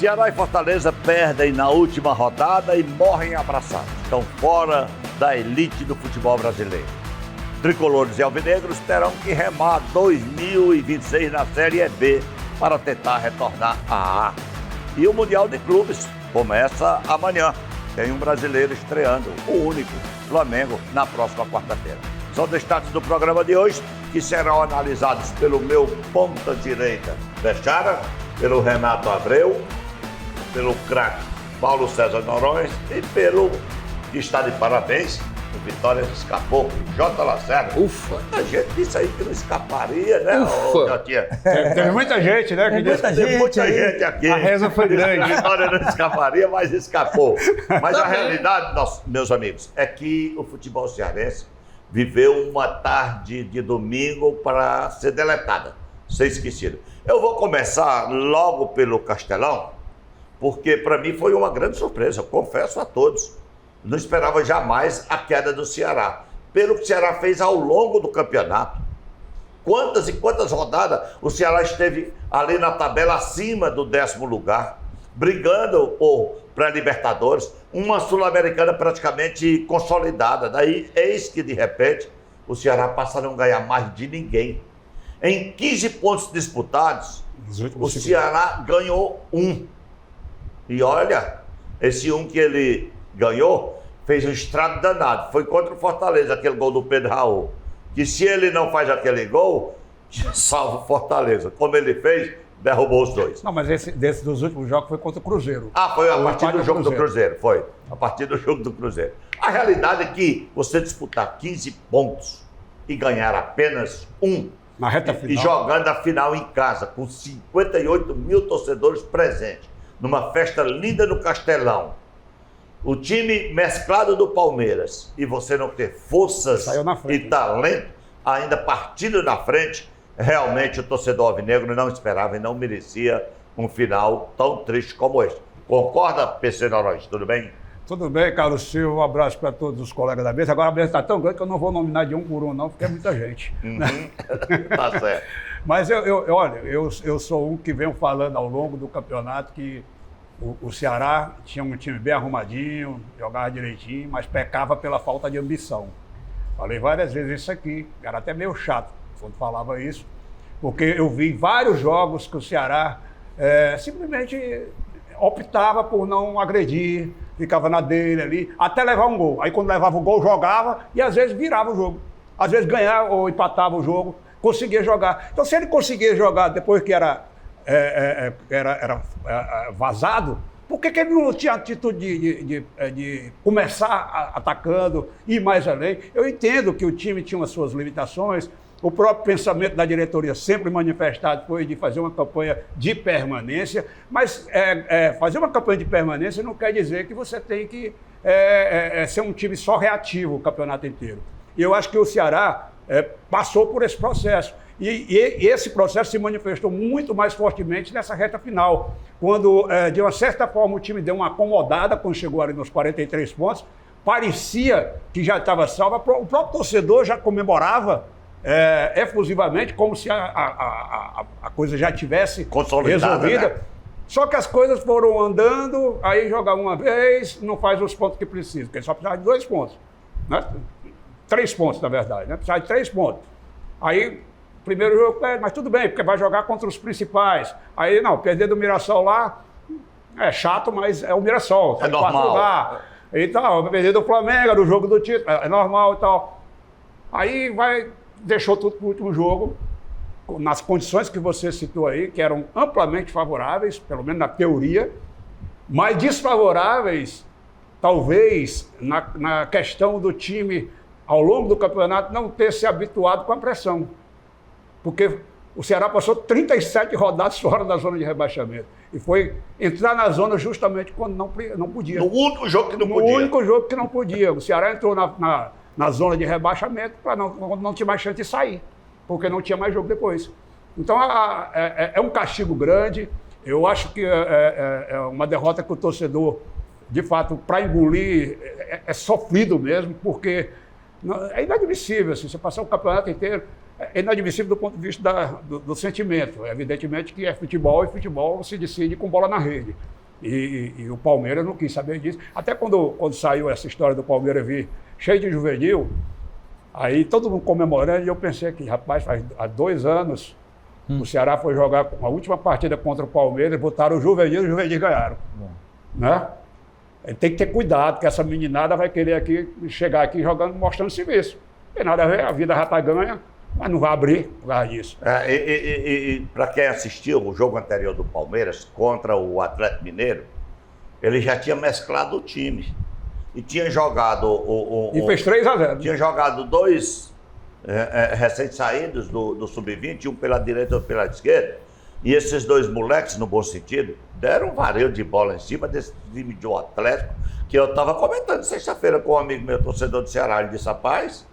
Ceará e Fortaleza perdem na última rodada e morrem abraçados. Estão fora da elite do futebol brasileiro. Tricolores e alvinegros terão que remar 2026 na Série B para tentar retornar à A. E o Mundial de Clubes começa amanhã. Tem um brasileiro estreando, o único, Flamengo, na próxima quarta-feira. São destaques do programa de hoje que serão analisados pelo meu ponta direita, Bechara, pelo Renato Abreu, pelo craque Paulo César Noronha e pelo que está de parabéns, o Vitória escapou, J. Lacerda. Ufa! Muita gente disse aí que não escaparia, né, Jotinha? Teve muita gente, né? Tem muita gente aqui. A reza foi grande. A Vitória não escaparia, mas escapou. Mas a realidade, meus amigos, é que o futebol cearense viveu uma tarde de domingo para ser deletada, ser esquecida. Eu vou começar logo pelo Castelão, porque para mim foi uma grande surpresa, eu confesso a todos. Não esperava jamais a queda do Ceará, pelo que o Ceará fez ao longo do campeonato. Quantas e quantas rodadas o Ceará esteve ali na tabela acima do 10º lugar, brigando por pré-Libertadores, uma Sul-Americana praticamente consolidada. Daí, eis que de repente o Ceará passa a não ganhar mais de ninguém. Em 15 pontos disputados, o Ceará ganhou 1. E olha, esse 1 que ele ganhou fez um estrago danado. Foi contra o Fortaleza, aquele gol do Pedro Raul. Que se ele não faz aquele gol, salva o Fortaleza. Como ele fez, derrubou os dois. Não, mas desse dos últimos jogos foi contra o Cruzeiro. Ah, foi a partir do jogo do Cruzeiro. Foi, a partir do jogo do Cruzeiro. A realidade é que você disputar 15 pontos e ganhar apenas 1, na reta final, e jogando a final em casa, com 58 mil torcedores presentes, numa festa linda no Castelão, o time mesclado do Palmeiras, e você não ter forças e talento, ainda partindo na frente, realmente o torcedor alvinegro não esperava e não merecia um final tão triste como este. Concorda, PC Noronha? Tudo bem? Tudo bem, Carlos Silva, um abraço para todos os colegas da mesa. Agora a mesa está tão grande que eu não vou nominar de um por um não, porque é muita gente. Tá certo. Mas olha, eu sou um que venho falando ao longo do campeonato que o Ceará tinha um time bem arrumadinho, jogava direitinho, mas pecava pela falta de ambição. Falei várias vezes isso aqui, era até meio chato quando falava isso, porque eu vi vários jogos que o Ceará simplesmente optava por não agredir, ficava na dele ali, até levar um gol. Aí quando levava o gol, jogava e às vezes virava o jogo. Às vezes ganhava ou empatava o jogo, conseguia jogar. Então se ele conseguia jogar depois que era vazado, por que ele não tinha atitude de começar atacando, ir mais além? Eu entendo que o time tinha as suas limitações, o próprio pensamento da diretoria sempre manifestado foi de fazer uma campanha de permanência, mas fazer uma campanha de permanência não quer dizer que você tem que ser um time só reativo o campeonato inteiro. E eu acho que o Ceará passou por esse processo. E esse processo se manifestou muito mais fortemente nessa reta final, quando, de uma certa forma, o time deu uma acomodada quando chegou ali nos 43 pontos, parecia que já estava salvo, o próprio torcedor já comemorava efusivamente, como se a coisa já tivesse resolvida. Né? Só que as coisas foram andando, aí joga uma vez, não faz os pontos que precisa, porque ele só precisava de 2 pontos. Né? 3 pontos, na verdade, né? Precisava de 3 pontos. Aí, primeiro jogo, mas tudo bem, porque vai jogar contra os principais. Aí, não, perder do Mirassol lá é chato, mas é o Mirassol. É normal. E tal, perder do Flamengo, do jogo do título, é normal e tal. Aí deixou tudo para o último jogo, nas condições que você citou aí, que eram amplamente favoráveis, pelo menos na teoria, mas desfavoráveis, talvez, na questão do time, ao longo do campeonato, não ter se habituado com a pressão. Porque o Ceará passou 37 rodadas fora da zona de rebaixamento. E foi entrar na zona justamente quando não podia. No único jogo que não podia. No único jogo que não podia. O Ceará entrou na zona de rebaixamento para não tinha mais chance de sair, porque não tinha mais jogo depois. Então é um castigo grande. Eu acho que é uma derrota que o torcedor, de fato, para engolir, é sofrido mesmo, porque é inadmissível. Assim, você passar o campeonato inteiro, é inadmissível do ponto de vista do sentimento. Evidentemente que é futebol, e futebol se decide com bola na rede. E o Palmeiras não quis saber disso. Até quando saiu essa história do Palmeiras vir cheio de juvenil, aí todo mundo comemorando, e eu pensei que, rapaz, há 2 anos, o Ceará foi jogar a última partida contra o Palmeiras, botaram o juvenil e os juvenis ganharam. Né? Tem que ter cuidado, porque essa meninada vai querer chegar aqui jogando, mostrando serviço. Não tem nada a ver, a vida já está ganha, mas não vai abrir por causa disso. E para quem assistiu o jogo anterior do Palmeiras contra o Atlético Mineiro, ele já tinha mesclado o time. E tinha jogado... E fez 3-0. Tinha jogado 2 recém-saídos do Sub-20, um pela direita e outro pela esquerda. E esses 2 moleques, no bom sentido, deram um vareio de bola em cima desse time do Atlético, que eu estava comentando sexta-feira com um amigo meu, torcedor do Ceará. Ele disse, rapaz,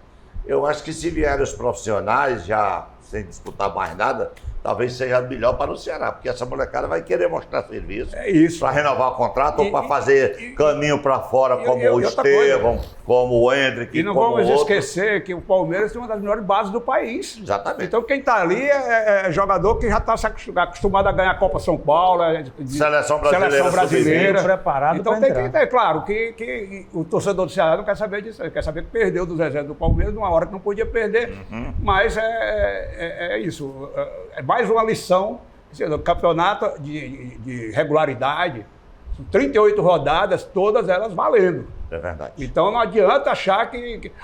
eu acho que se vierem os profissionais já sem disputar mais nada, talvez seja melhor para o Ceará, porque essa molecada vai querer mostrar serviço. É isso. Para renovar o contrato ou para fazer caminho para fora, como o Estevão, como o Hendrick. E não vamos esquecer que o Palmeiras tem uma das melhores bases do país. Exatamente. Então quem está ali é jogador que já está acostumado a ganhar a Copa São Paulo, Seleção brasileira. Preparado então para tem que ter, claro, que o torcedor do Ceará não quer saber disso, ele quer saber que perdeu do Zezé do Palmeiras numa hora que não podia perder, mas é isso. É mais uma lição, no campeonato de regularidade, 38 rodadas, todas elas valendo. É verdade. Então não adianta achar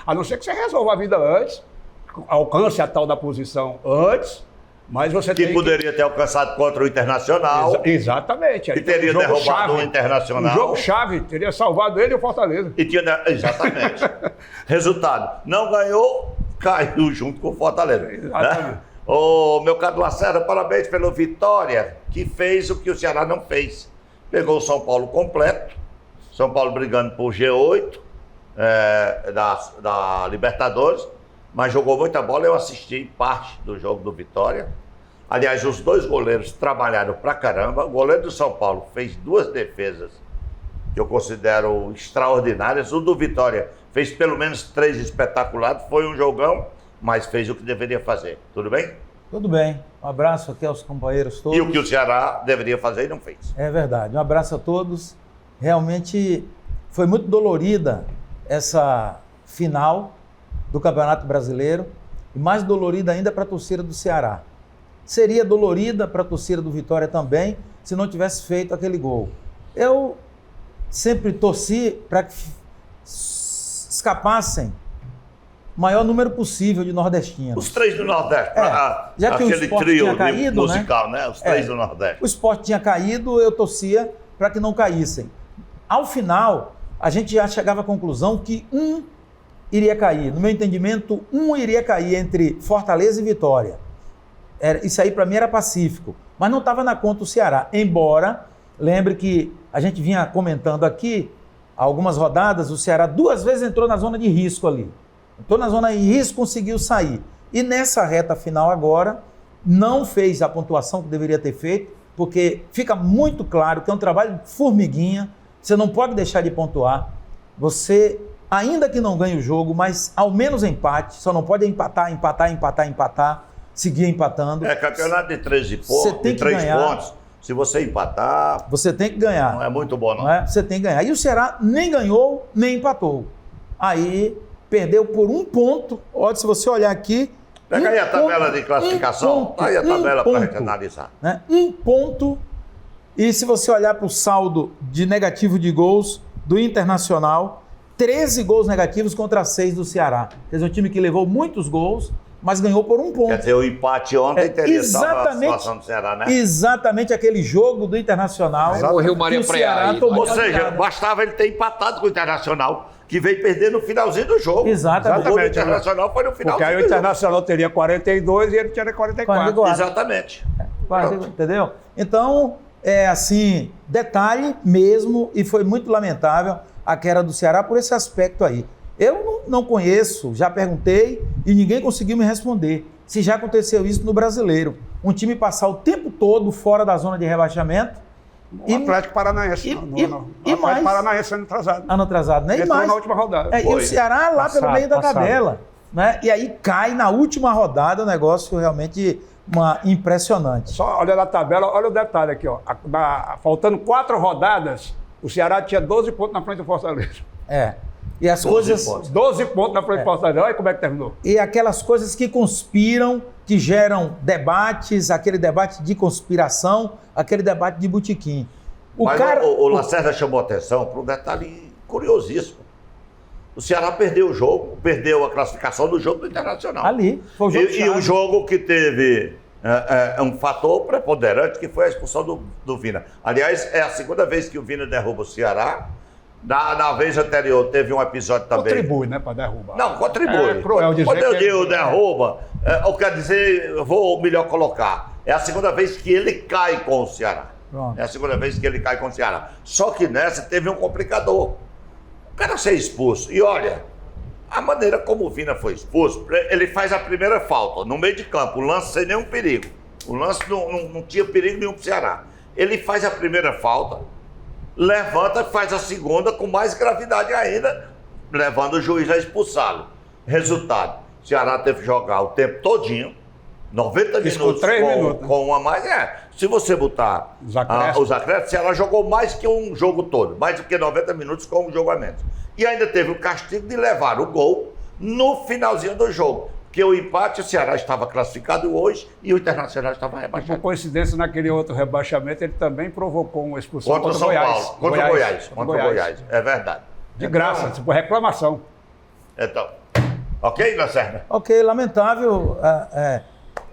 a não ser que você resolva a vida antes, alcance a tal da posição antes, mas você tem poderia ter alcançado contra o Internacional. Exatamente. E teria derrubado o Internacional. O jogo-chave teria salvado ele e o Fortaleza. Exatamente. Resultado, não ganhou, caiu junto com o Fortaleza. Exatamente. Né? Ô, meu caro Lacerda, parabéns pela vitória, que fez o que o Ceará não fez. Pegou o São Paulo completo, São Paulo brigando por G8 da Libertadores, mas jogou muita bola. Eu assisti parte do jogo do Vitória. Aliás, os 2 goleiros trabalharam pra caramba. O goleiro do São Paulo fez 2 defesas que eu considero extraordinárias. O do Vitória fez pelo menos 3 espetaculares. Foi um jogão, mas fez o que deveria fazer. Tudo bem? Tudo bem. Um abraço aqui aos companheiros todos. E o que o Ceará deveria fazer e não fez. É verdade. Um abraço a todos. Realmente foi muito dolorida essa final do Campeonato Brasileiro e mais dolorida ainda para a torcida do Ceará. Seria dolorida para a torcida do Vitória também se não tivesse feito aquele gol. Eu sempre torci para que escapassem o maior número possível de nordestinos. Os 3 do Nordeste, já que aquele o Sport trio tinha caído, musical, né? Os 3 do Nordeste. O Sport tinha caído, eu torcia para que não caíssem. Ao final, a gente já chegava à conclusão que um iria cair. No meu entendimento, um iria cair entre Fortaleza e Vitória. Isso aí para mim era pacífico, mas não estava na conta o Ceará. Embora, lembre que a gente vinha comentando aqui, algumas rodadas, o Ceará 2 vezes entrou na zona de risco ali. Entrou na zona de risco, conseguiu sair. E nessa reta final agora, não fez a pontuação que deveria ter feito, porque fica muito claro que é um trabalho de formiguinha, você não pode deixar de pontuar. Você, ainda que não ganhe o jogo, mas ao menos empate, só não pode empatar, seguir empatando. É campeonato de 13 pontos, você tem que ganhar. Pontos. Se você empatar... Você tem que ganhar. Não é muito bom, não. Não é? Você tem que ganhar. E o Ceará nem ganhou, nem empatou. Aí... perdeu por 1 ponto. Olha, se você olhar aqui... Pega aí a tabela de classificação. Aí a tabela para a gente analisar. Né? 1 ponto. E se você olhar para o saldo de negativo de gols do Internacional, 13 gols negativos contra 6 do Ceará. Quer dizer, um time que levou muitos gols, mas ganhou por 1 ponto. Quer dizer, o empate ontem teria salvado a situação do Ceará, né? Exatamente aquele jogo do Internacional. Morreu Maria Preá. Ou seja, bastava ele ter empatado com o Internacional, que veio perder no finalzinho do jogo. Exatamente. O gol do Internacional foi no finalzinho. Porque aí o Internacional teria 42 e ele tinha 44. Exatamente. Entendeu? Então, é assim, detalhe mesmo, e foi muito lamentável a queda do Ceará por esse aspecto aí. Eu não conheço, já perguntei e ninguém conseguiu me responder se já aconteceu isso no Brasileiro. Um time passar o tempo todo fora da zona de rebaixamento. O Atlético Paranaense. O Atlético Paranaense ano atrasado. Ano atrasado, né? Entrou na última rodada. E o Ceará lá pelo meio da tabela. Né? E aí cai na última rodada, o negócio realmente impressionante. Só olha na tabela, olha o detalhe aqui, ó. Faltando 4 rodadas, o Ceará tinha 12 pontos na frente do Fortaleza. E as 12 coisas. pontos. 12 pontos na frente do Fortaleza. Olha como é que terminou. E aquelas coisas que conspiram, que geram debates, aquele debate de conspiração, aquele debate de botequim. Mas o Lacerda chamou atenção para um detalhe curiosíssimo. O Ceará perdeu o jogo, perdeu a classificação do jogo do Internacional. Ali, foi o jogo E o jogo que teve um fator preponderante, que foi a expulsão do Vina. Aliás, é a segunda vez que o Vina derruba o Ceará. Na vez anterior teve um episódio também. Contribui, né, para derrubar. Não, contribui. É cruel dizer Quando eu que digo derruba, eu quero dizer, eu vou melhor colocar. É a segunda vez que ele cai com o Ceará. Pronto. É a segunda vez que ele cai com o Ceará. Só que nessa teve um complicador. O cara ser expulso. E olha, a maneira como o Vina foi expulso, ele faz a primeira falta no meio de campo, o lance sem nenhum perigo. O lance não tinha perigo nenhum para o Ceará. Ele faz a primeira falta, levanta e faz a segunda com mais gravidade ainda, levando o juiz a expulsá-lo. Resultado, o Ceará teve que jogar o tempo todinho, 90 minutos, 3 minutos, com uma mais. Se você botar os acréscimos, o Ceará jogou mais que um jogo todo, mais do que 90 minutos com um jogo a menos. E ainda teve o castigo de levar o gol no finalzinho do jogo. Porque o empate, o Ceará estava classificado hoje e o Internacional estava rebaixado. Por coincidência, naquele outro rebaixamento, ele também provocou uma expulsão Contra o São Paulo. Contra o Goiás. É verdade. De graça, tipo reclamação. Então, ok, Lacerda? Ok, lamentável.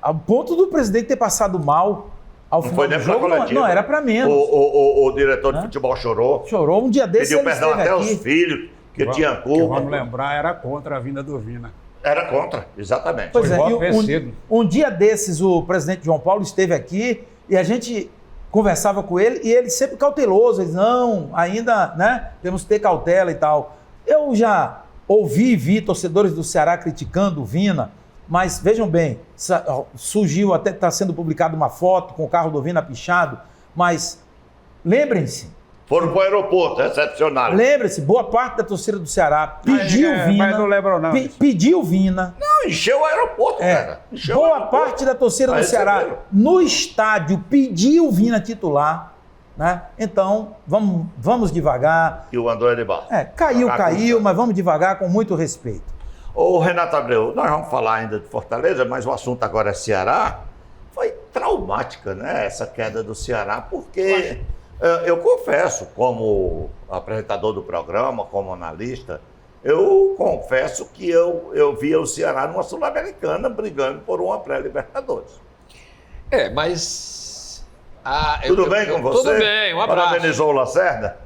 Ao ponto do presidente ter passado mal ao final do jogo, não era para menos. O diretor de futebol chorou. Chorou. Um dia desse pediu perdão até aos filhos, que tinha culpa. Vamos lembrar, era contra a vinda do Vina. Era contra, exatamente. Pois é, um dia desses o presidente João Paulo esteve aqui e a gente conversava com ele e ele sempre cauteloso, ele disse, não, ainda, né, temos que ter cautela e tal. Eu já ouvi e vi torcedores do Ceará criticando o Vina, mas vejam bem, surgiu, até está sendo publicada uma foto com o carro do Vina pichado, mas lembrem-se, foram para o aeroporto, recepcionaram. Lembre-se, boa parte da torcida do Ceará pediu Vina. Mas não lembram, não. Pediu Vina. Não, encheu o aeroporto, cara. Boa parte da torcida do Ceará no estádio pediu Vina titular. Né? Então, vamos devagar. E o André de Barros. Caiu, mas vamos devagar com muito respeito. Ô, Renato Abreu, nós vamos falar ainda de Fortaleza, mas o assunto agora é Ceará. Foi traumática, né, essa queda do Ceará, porque... Eu confesso, como apresentador do programa, como analista, eu confesso que eu via o Ceará numa Sul-Americana brigando por uma pré-Libertadores. Mas... Tudo bem com você? Tudo bem, um abraço. Parabenizou o Lacerda?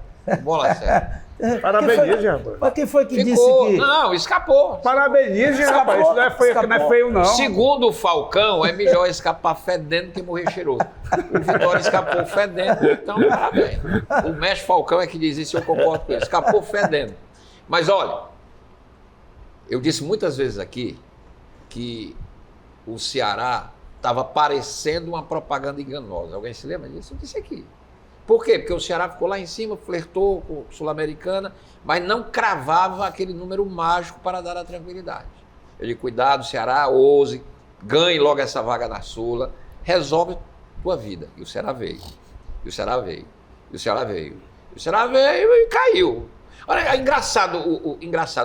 Bom, Lacerda. Parabenize, rapaz. Mas quem foi que disse que... Não, escapou. Parabenize, rapaz. Isso não é feio, não. Segundo o Falcão, é melhor escapar fedendo que morrer cheiroso. O Vitória escapou fedendo, então parabéns. O mestre Falcão é que diz isso, eu concordo com ele. Escapou fedendo. Mas olha, eu disse muitas vezes aqui que o Ceará estava parecendo uma propaganda enganosa. Alguém se lembra disso? Eu disse aqui. Por quê? Porque o Ceará ficou lá em cima, flertou com o Sul-Americana, mas não cravava aquele número mágico para dar a tranquilidade. Eu digo, cuidado, Ceará, ouse, ganhe logo essa vaga na Sula, resolve tua vida. E o Ceará veio. E o Ceará veio. E o Ceará veio. E o Ceará veio e caiu. Olha, é engraçado,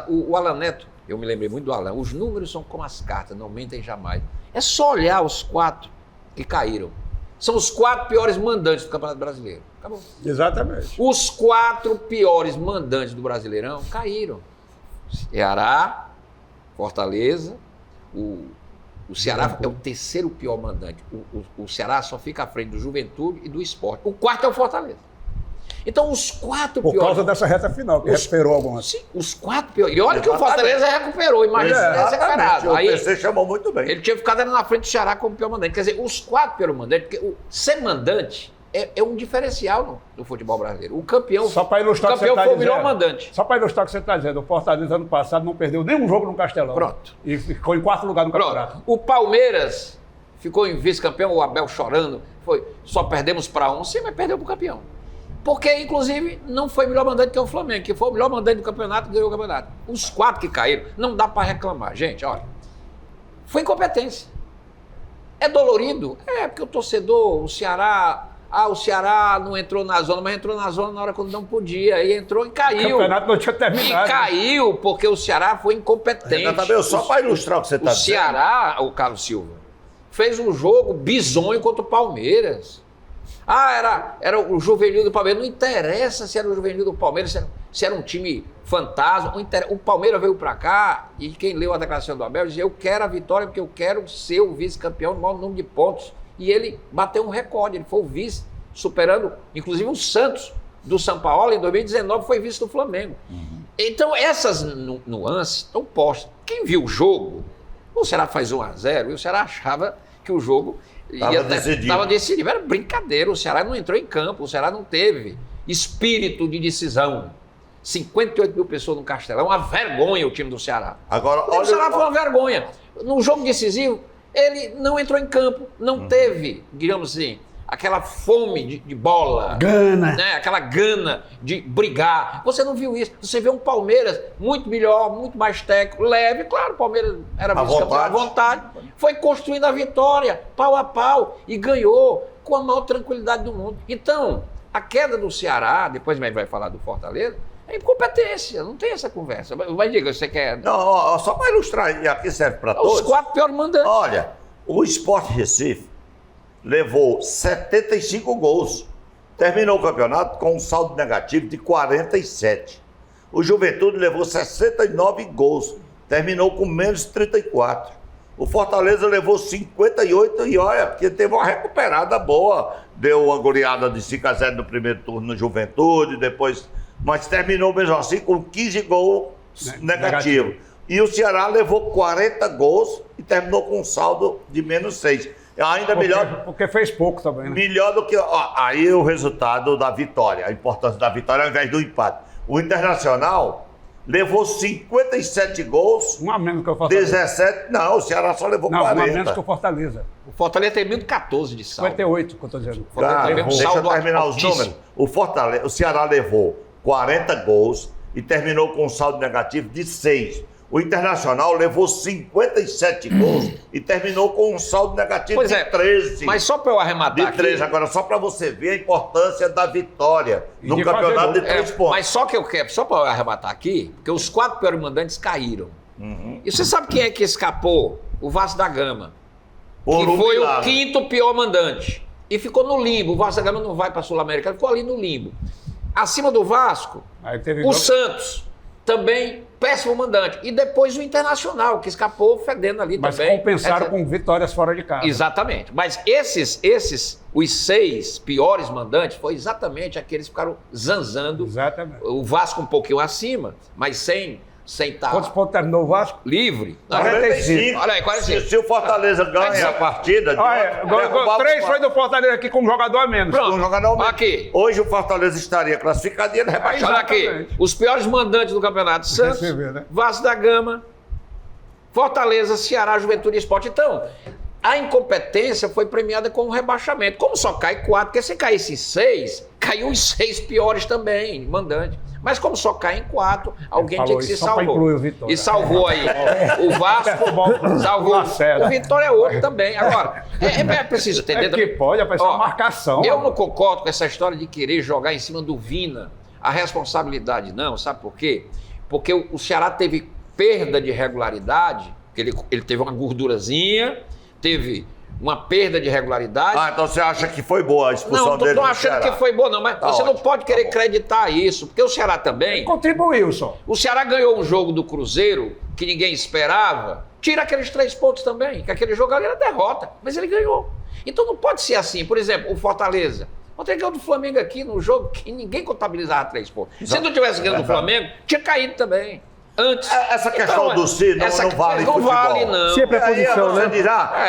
o Alan Neto, eu me lembrei muito do Alan, os números são como as cartas, não mentem jamais. É só olhar os 4 que caíram. São os 4 piores mandantes do Campeonato Brasileiro. Acabou. Exatamente. Os 4 piores mandantes do Brasileirão caíram. Ceará, Fortaleza, o Ceará é o terceiro pior mandante. O Ceará só fica à frente do Juventude e do Sport. O quarto é o Fortaleza. Então, os 4 piores... Por causa dessa reta final, que recuperou algumas. Sim, os 4 piores. E olha que o Fortaleza recuperou, imagina se tivesse recuperado. O PC chamou muito bem. Ele tinha ficado na frente do Ceará como pior mandante. Quer dizer, os 4 piores mandantes, porque ser mandante é um diferencial no futebol brasileiro. O campeão, só para ilustrar o campeão foi o melhor mandante. Só para ilustrar o que você está dizendo, o Fortaleza ano passado não perdeu nenhum jogo no Castelão. Pronto. E ficou em 4º lugar no campeonato. O Palmeiras ficou em vice-campeão, o Abel chorando, só perdemos para um, sim, mas perdeu para o campeão. Porque, inclusive, não foi melhor mandante que o Flamengo, que foi o melhor mandante do campeonato e ganhou o campeonato. Os 4 que caíram, não dá para reclamar. Gente, olha, foi incompetência. É dolorido? É, porque o torcedor, o Ceará não entrou na zona, mas entrou na zona na hora quando não podia. E entrou e caiu. O campeonato não tinha terminado. E caiu porque o Ceará foi incompetente. Só para ilustrar o que você está dizendo. O Ceará, o Carlos Silva, fez um jogo bizonho contra o Palmeiras. Era o juvenil do Palmeiras. Não interessa se era o juvenil do Palmeiras, se era um time fantasma. O Palmeiras veio para cá e quem leu a declaração do Abel dizia: eu quero a vitória porque eu quero ser o vice-campeão no maior número de pontos. E ele bateu um recorde, ele foi o vice, superando, inclusive, o Santos do São Paulo, em 2019, foi vice do Flamengo. Então, essas nuances estão postas. Quem viu o jogo, o Ceará faz 1-0, e o Ceará achava que o jogo estava decidido. Era brincadeira, o Ceará não entrou em campo, o Ceará não teve espírito de decisão. 58 mil pessoas no Castelão, uma vergonha o time do Ceará. Agora, olha, o Ceará foi uma vergonha. No jogo decisivo, ele não entrou em campo, não teve, digamos assim, aquela fome de bola. Gana. Né? Aquela gana de brigar. Você não viu isso. Você vê um Palmeiras muito melhor, muito mais técnico, leve. Claro, o Palmeiras era vice-campeão à vontade. Foi construindo a vitória, pau a pau, e ganhou com a maior tranquilidade do mundo. Então, a queda do Ceará, depois a gente vai falar do Fortaleza, é incompetência, não tem essa conversa. Mas diga, você quer... Não, só para ilustrar, e aqui serve para todos. Os 4 piores mandantes. Olha, o Sport Recife levou 75 gols. Terminou o campeonato com um saldo negativo de 47. O Juventude levou 69 gols. Terminou com menos 34. O Fortaleza levou 58 e olha, porque teve uma recuperada boa. Deu uma goleada de 5-0 no primeiro turno no Juventude, depois... Mas terminou mesmo assim com 15 gols negativos. E o Ceará levou 40 gols e terminou com um saldo de menos 6. Ainda melhor... Porque fez pouco também, né? Melhor do que... aí o resultado da vitória, a importância da vitória ao invés do empate. O Internacional levou 57 gols. Um a menos que o Fortaleza. 17... Não, o Ceará só levou 40. Um a menos que o Fortaleza. O Fortaleza tem 14 de saldo. 58, que eu estou dizendo. Deixa eu terminar os números. O Ceará levou 40 gols e terminou com um saldo negativo de 6. O Internacional levou 57 gols e terminou com um saldo negativo de 13. Mas só para eu arrematar de 13. Agora, só para você ver a importância da vitória no campeonato de 3 pontos. Mas só que eu quero, só para eu arrematar aqui, porque os 4 piores mandantes caíram. E você sabe quem é que escapou? O Vasco da Gama. Que foi o 5º pior mandante. E ficou no limbo. O Vasco da Gama não vai para a Sul-Americana, ficou ali no limbo. Acima do Vasco, o Santos, também péssimo mandante. E depois o Internacional, que escapou fedendo ali também. Mas compensaram com vitórias fora de casa. Exatamente. Mas os 6 piores mandantes, foi exatamente aqueles que ficaram zanzando. Exatamente. O Vasco um pouquinho acima, mas sem estar... Quantos pontos terminou o Vasco? Livre. 45. Olha aí, 45. Se o Fortaleza ganha a partida... 3 foi do Fortaleza aqui com um jogador a menos. Pronto. Um jogador a menos. Aqui. Hoje o Fortaleza estaria classificado e ele rebaixado. Olha aqui, os piores mandantes do campeonato: Santos, Vasco da Gama, Fortaleza, Ceará, Juventude e Sport. Então, a incompetência foi premiada com o rebaixamento. Como só cai 4, porque se caísse 6, caiu os 6 piores também, mandante. Mas como só cai em 4, alguém tinha que se salvar. E salvou aí o Vasco, salvou. O Vitória é outro também. Agora, é preciso entender também. Que pode, é uma marcação. Eu não concordo com essa história de querer jogar em cima do Vina. A responsabilidade não, sabe por quê? Porque o Ceará teve perda de regularidade, ele teve uma gordurazinha, teve uma perda de regularidade. Então você acha que foi boa a expulsão dele? Não, tô achando que foi boa, não, mas você não pode querer acreditar isso, porque o Ceará também... Contribuiu só. O Ceará ganhou um jogo do Cruzeiro que ninguém esperava, tira aqueles 3 pontos também, que aquele jogo ali era derrota, mas ele ganhou. Então não pode ser assim. Por exemplo, o Fortaleza. Ontem ganhou do Flamengo aqui no jogo que ninguém contabilizava 3 pontos. Se não tivesse ganhado do Flamengo, tinha caído também. Antes. Essa questão do si não vale não futebol. Vale, não. Sempre é posição, né?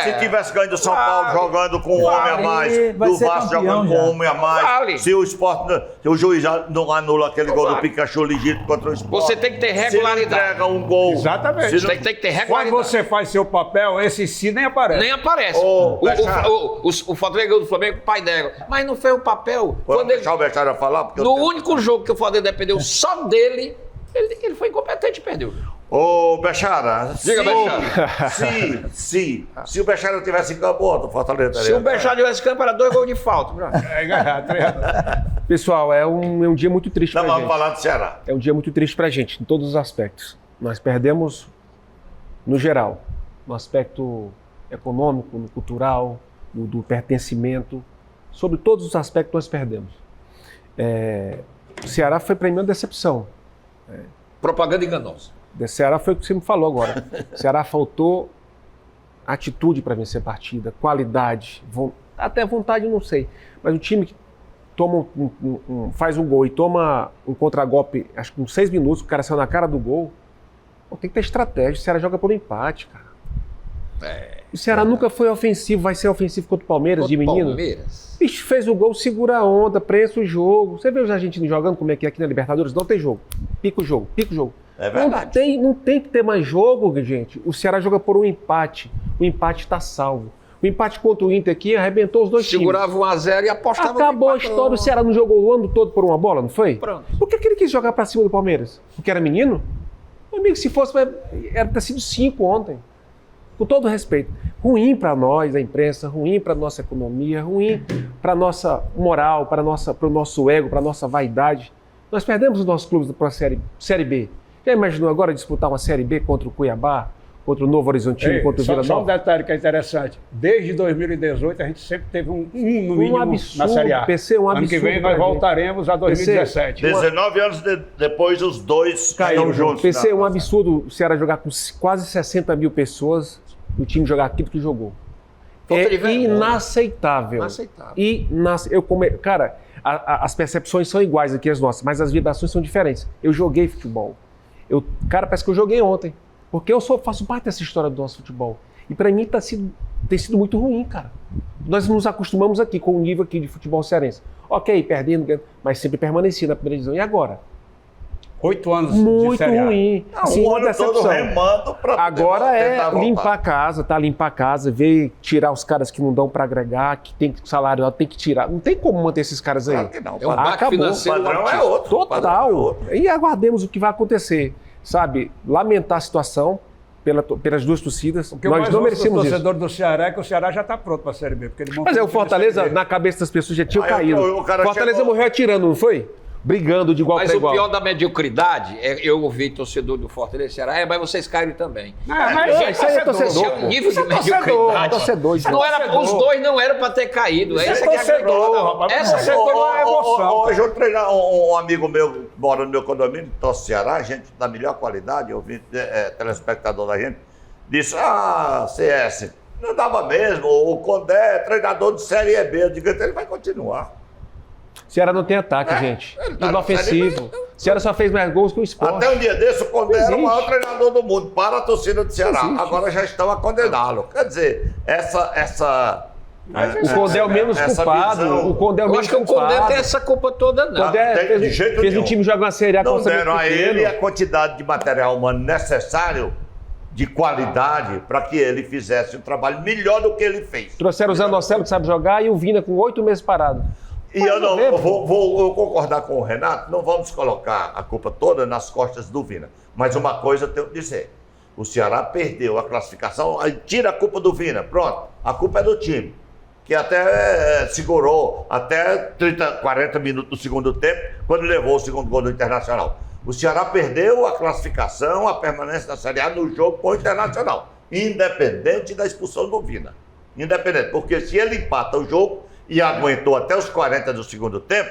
Se tivesse ganho do São Paulo jogando com um homem a mais, do Vasco jogando com um homem a mais, se o Sport, se o juiz já não anula aquele gol do Pikachu legítimo contra o Sport. Você tem que ter regularidade. Se entrega um gol. Exatamente. Você tem que ter regularidade. Quando você faz seu papel, esse si nem aparece. Nem aparece. O Fortaleza ganhou do Flamengo com o pai dela. Mas não fez o papel. Deixa o Bechara falar. No único jogo que o Fortaleza dependeu só dele, ele foi incompetente e perdeu. Ô, Bechara, Diga, Bechara. se o Bechara tivesse em campo, o Fortaleza Se o Bechara tivesse campo, era 2 gols de falta. Pessoal, é um dia muito triste Não pra vamos gente. falar do Ceará. É um dia muito triste pra gente, em todos os aspectos. Nós perdemos no geral, no aspecto econômico, no cultural, do pertencimento, sobre todos os aspectos nós perdemos. O Ceará foi para mim uma decepção. Propaganda enganosa. O Ceará foi o que você me falou agora. O Ceará faltou atitude para vencer a partida, qualidade, até vontade, não sei. Mas o time que toma faz um gol e toma um contragolpe, acho que com 6 minutos, o cara saiu na cara do gol, tem que ter estratégia. O Ceará joga por um empate, cara. O Ceará nunca foi ofensivo, vai ser ofensivo contra o Palmeiras, de menino. Palmeiras. Bicho, fez o gol, segura a onda, prensa o jogo. Você vê os argentinos jogando como é que é aqui na Libertadores? Não tem jogo. Pica o jogo, pica o jogo. É verdade. Não tem que ter mais jogo, gente. O Ceará joga por um empate. O empate está salvo. O empate contra o Inter aqui arrebentou os dois Segurava 1-0 e apostava no Acabou a empate. história. O Ceará não jogou o ano todo por uma bola, não foi? Pronto. Por que ele quis jogar pra cima do Palmeiras? Porque era menino? Meu amigo, se fosse, era ter sido 5 ontem. Com todo respeito. Ruim para nós, a imprensa, ruim para nossa economia, ruim para nossa moral, para o nosso ego, para nossa vaidade. Nós perdemos os nossos clubes para a série B. Já imaginou agora disputar uma Série B contra o Cuiabá, contra o Novo Horizontino, contra o Vila Só um Nova? detalhe que é interessante. Desde 2018, a gente sempre teve um no mínimo absurdo, na Série A. PC, um Ano que absurdo vem nós pra gente. voltaremos a 2017. 19 anos depois, os dois caíram juntos. PC, um absurdo o Ceará jogar com quase 60 mil pessoas, o time jogar aquilo que jogou. Falta de É vergonha. inaceitável. Inaceitável. Cara, as percepções são iguais aqui as nossas, mas as vibrações são diferentes. Eu joguei futebol. Cara, parece que eu joguei ontem. Porque eu faço parte dessa história do nosso futebol. E para mim tem sido muito ruim, cara. Nós nos acostumamos aqui com o nível aqui de futebol cearense. Ok, perdendo, mas sempre permaneci na primeira divisão. E agora? 8 anos de Muito Série A. ruim. Sim, o ano todo remando para Agora tentar voltar. limpar a casa, limpar a casa, ver, tirar os caras que não dão para agregar, que tem salário alto, tem que tirar. Não tem como manter esses caras aí. Claro que não. É um baque Acabou. O financeiro padrão é altíssimo. outro. O padrão é Total. outro. E aguardemos o que vai acontecer. Sabe, lamentar a situação pelas duas torcidas. O que eu Nós mais não ouço do merecemos isso. torcedor do Ceará é que o Ceará já está pronto para a Série B. Porque ele montou Mas um o time de Fortaleza, Série B. na cabeça das pessoas, já tinha Aí caído. o cara Fortaleza chegou- morreu atirando, não foi? Brigando de igual Mas para o igual. pior da mediocridade, eu ouvi torcedor do Fortaleza e Ceará, mas vocês caíram também. Mas Não, isso aí é torcedor, Esse é um pô. nível Isso de é torcedor, mediocridade. torcedor, isso Não é era, torcedor. os dois não eram para ter caído. Isso Essa é que é a grande torcedor, questão. rapaz. Essa Você é foi uma emoção. Hoje eu treinar um amigo meu que mora no meu condomínio, torce Ceará, gente da melhor qualidade, eu vi telespectador da gente, disse, CS, não dava mesmo, o Condé é treinador de Série B, eu digo, ele vai continuar. Ceará não tem ataque, gente. ele tá Tudo na Série ofensivo. Ceará só fez mais gols que o Sport. Até um dia desse, o Condé era o Existe. maior treinador do mundo para a torcida do Ceará. Existe. Agora já estão a condená-lo. Quer dizer, O Condé é o menos essa culpado. visão- O Condé é o Eu menos acho que o culpado. Condé tem essa culpa toda, não. Condé tem de jeito fez nenhum. um time jogar uma Série A com Não orçamento deram a pequeno. ele a quantidade de material humano necessário, de qualidade, para que ele fizesse um trabalho melhor do que ele fez. Trouxeram o Zanocelo, que sabe jogar, e o Vina com 8 meses parado. E Mas eu não ver, vou concordar com o Renato, não vamos colocar a culpa toda nas costas do Vina. Mas uma coisa eu tenho que dizer: o Ceará perdeu a classificação, aí tira a culpa do Vina, pronto, a culpa é do time, que até segurou até 30, 40 minutos do segundo tempo, quando levou o segundo gol do Internacional. O Ceará perdeu a classificação, a permanência da Série A no jogo com o Internacional, independente da expulsão do Vina. Independente, porque se ele empata o jogo e aguentou até os 40 do segundo tempo,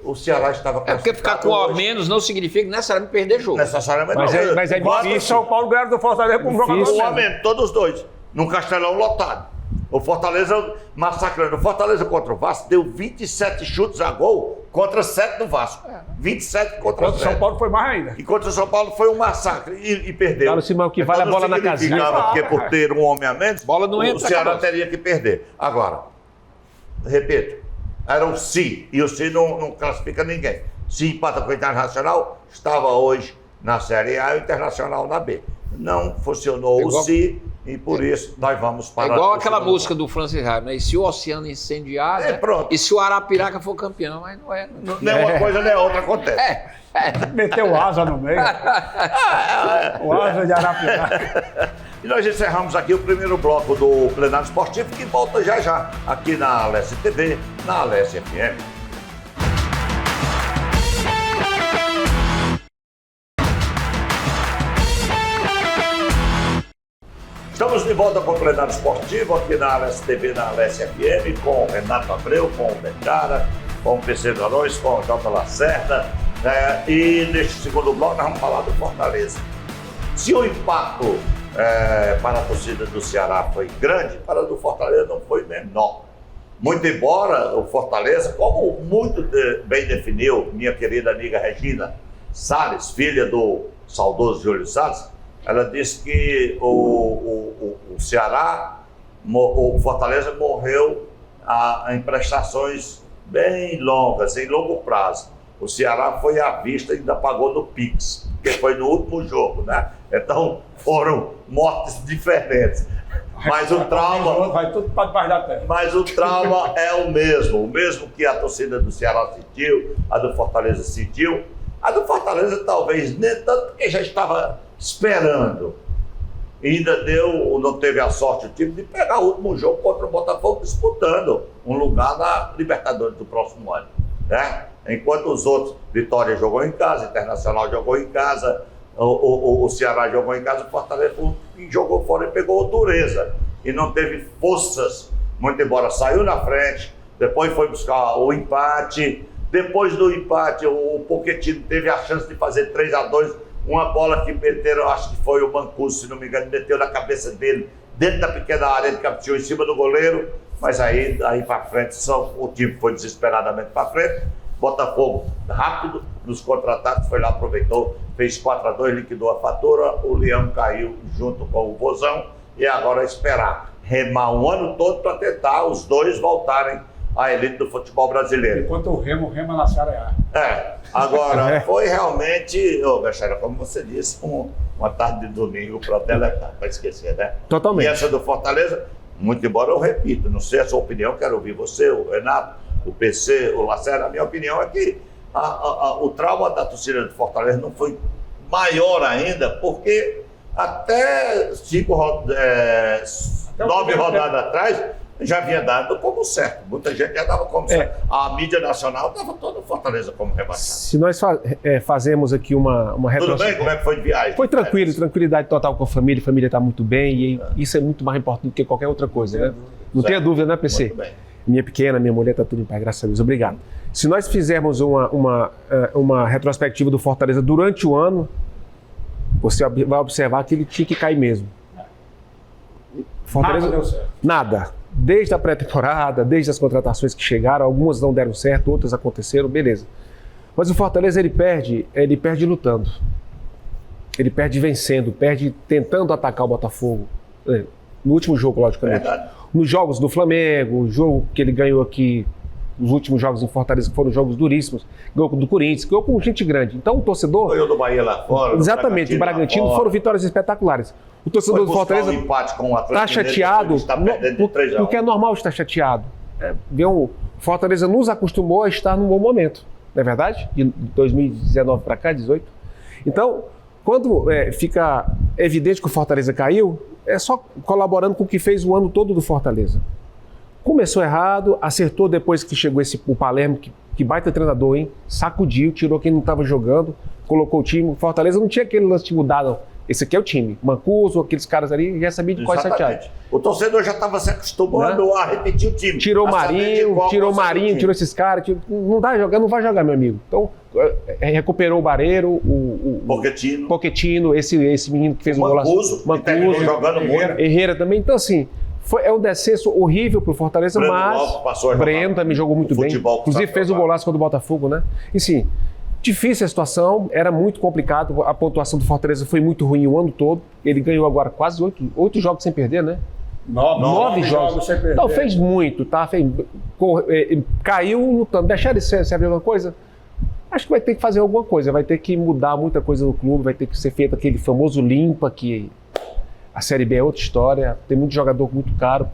o Ceará estava É porque ficar com a menos não significa necessariamente perder jogo. necessariamente. Mas é Quase difícil. O São Paulo ganharam do Fortaleza com um jogador Difícil. o menos. aumentou dos dois, num Castelão lotado. O Fortaleza massacrando. O Fortaleza contra o Vasco deu 27 chutes a gol contra 7 do Vasco. 27 contra Contra o São 7. Paulo foi mais ainda. E contra o São Paulo foi um massacre e perdeu. Carlos Simão, que vale a bola na casinha. Significava que por ter um homem a menos, Bola não o entra, Ceará acabou. teria que perder. Agora, repito, era o Si, e o Si não classifica ninguém. Se empata com o Internacional, estava hoje na Série A e o Internacional na B. Não funcionou Igual- o Si, E por isso nós vamos É para... igual o aquela segundo música do Francis Raio, né? E se o oceano incendiar, né? pronto. E se o Arapiraca for campeão, mas não é. bloco. Nem uma coisa nem outra acontece. Meteu o asa no meio. O asa de Arapiraca. E nós encerramos aqui o primeiro bloco do Plenário Esportivo, que volta já já, aqui na Alesse TV, na Alesse FM. Estamos de volta com o Plenário Esportivo, aqui na Alesse TV, na Alesse FM, com o Renato Abreu, com o Bencara, com o PC Dorões, com o J. Lacerda. E neste segundo bloco nós vamos falar do Fortaleza. Se o impacto para a torcida do Ceará foi grande, para a do Fortaleza não foi menor. Muito embora o Fortaleza, como muito bem definiu minha querida amiga Regina Salles, filha do saudoso Júlio Salles, ela disse que o Ceará, o Fortaleza morreu em prestações bem longas, em longo prazo. O Ceará foi à vista e ainda pagou no Pix, porque foi no último jogo, né? Então foram mortes diferentes. Mas o trauma. Vai tudo para debaixo da terra. Mas o trauma é o mesmo que a torcida do Ceará sentiu, a do Fortaleza sentiu. A do Fortaleza talvez nem tanto, porque já estava esperando. E ainda não teve a sorte o time de pegar o último jogo contra o Botafogo, disputando um lugar na Libertadores do próximo ano, né? Enquanto os outros, Vitória jogou em casa, Internacional jogou em casa, o Ceará jogou em casa, o Fortaleza jogou fora e pegou dureza. E não teve forças, muito embora saiu na frente, depois foi buscar o empate. Depois do empate, o Pochettino teve a chance de fazer 3-2, uma bola que meteram, acho que foi o Mancuso, se não me engano, meteu na cabeça dele, dentro da pequena área de Capitinho, em cima do goleiro, mas aí para frente, o time foi desesperadamente para frente. Botafogo, rápido, nos contra-ataques, foi lá, aproveitou, fez 4-2, liquidou a fatura, o Leão caiu junto com o Vozão, e agora é esperar, remar um ano todo para tentar os dois voltarem à elite do futebol brasileiro. Enquanto o rema na Ceará. Agora, foi realmente, Bechara, como você disse, uma tarde de domingo para deletar, para esquecer, né? Totalmente. E essa do Fortaleza, muito embora eu repito, não sei a sua opinião, quero ouvir você, o Renato, o PC, o Lacerda. A minha opinião é que o trauma da torcida do Fortaleza não foi maior ainda, porque até 9 rodadas atrás já havia dado como certo. Muita gente já dava como certo. A mídia nacional dava toda o Fortaleza como rebaixado. Se nós fazemos aqui uma Tudo bem? Como é que foi de viagem? Foi tranquilo, tranquilidade total com a família está muito bem, e isso é muito mais importante do que qualquer outra coisa, né? Não tenha dúvida, né, PC? Muito bem. Minha pequena, minha mulher, está tudo em paz, graças a Deus. Obrigado. Se nós fizermos uma retrospectiva do Fortaleza durante o ano, você vai observar que ele tinha que cair mesmo. Fortaleza, Nada deu certo. Nada. Desde a pré-temporada, desde as contratações que chegaram, algumas não deram certo, outras aconteceram, beleza. Mas o Fortaleza, ele perde lutando. Ele perde vencendo, perde tentando atacar o Botafogo. No último jogo, logicamente. Verdade. Nos jogos do Flamengo, o jogo que ele ganhou aqui, os últimos jogos em Fortaleza, que foram jogos duríssimos, ganhou do Corinthians, ganhou com gente grande. Então o torcedor... Ganhou do Bahia lá fora. Exatamente, o Bragantino foram vitórias espetaculares. O torcedor do Fortaleza um empate com o Atlético está chateado, está perdendo de 3-1. porque é normal estar chateado. O Fortaleza nos acostumou a estar num bom momento, não é verdade? De 2019 para cá, 18. Então, quando fica evidente que o Fortaleza caiu, é só colaborando com o que fez o ano todo do Fortaleza. Começou errado, acertou depois que chegou o Palermo, que baita treinador, hein? Sacudiu, tirou quem não estava jogando, colocou o time. O Fortaleza não tinha aquele lance de mudar, não. Esse aqui é o time. Mancuso, aqueles caras ali, já sabia de qual é chateado. O torcedor já estava se acostumando a repetir o time. Tirou o Marinho, tirou esses caras. Não dá jogar, não vai jogar, meu amigo. Então, recuperou o Barreiro, o Pochettino, esse menino que fez o golaço. Mancuso, jogando muito. Herrera também. Então, assim, é um descenso horrível pro Fortaleza, mas Breno também jogou muito bem. Inclusive fez o golaço contra o Botafogo, né? E sim, difícil a situação, era muito complicado, a pontuação do Fortaleza foi muito ruim o ano todo. Ele ganhou agora quase 8 jogos sem perder, né? 9 jogos sem perder. Então fez muito, tá? Caiu lutando. Deixar de servir alguma coisa? Acho que vai ter que fazer alguma coisa, vai ter que mudar muita coisa no clube, vai ter que ser feito aquele famoso limpa que A Série B é outra história, tem muito jogador muito caro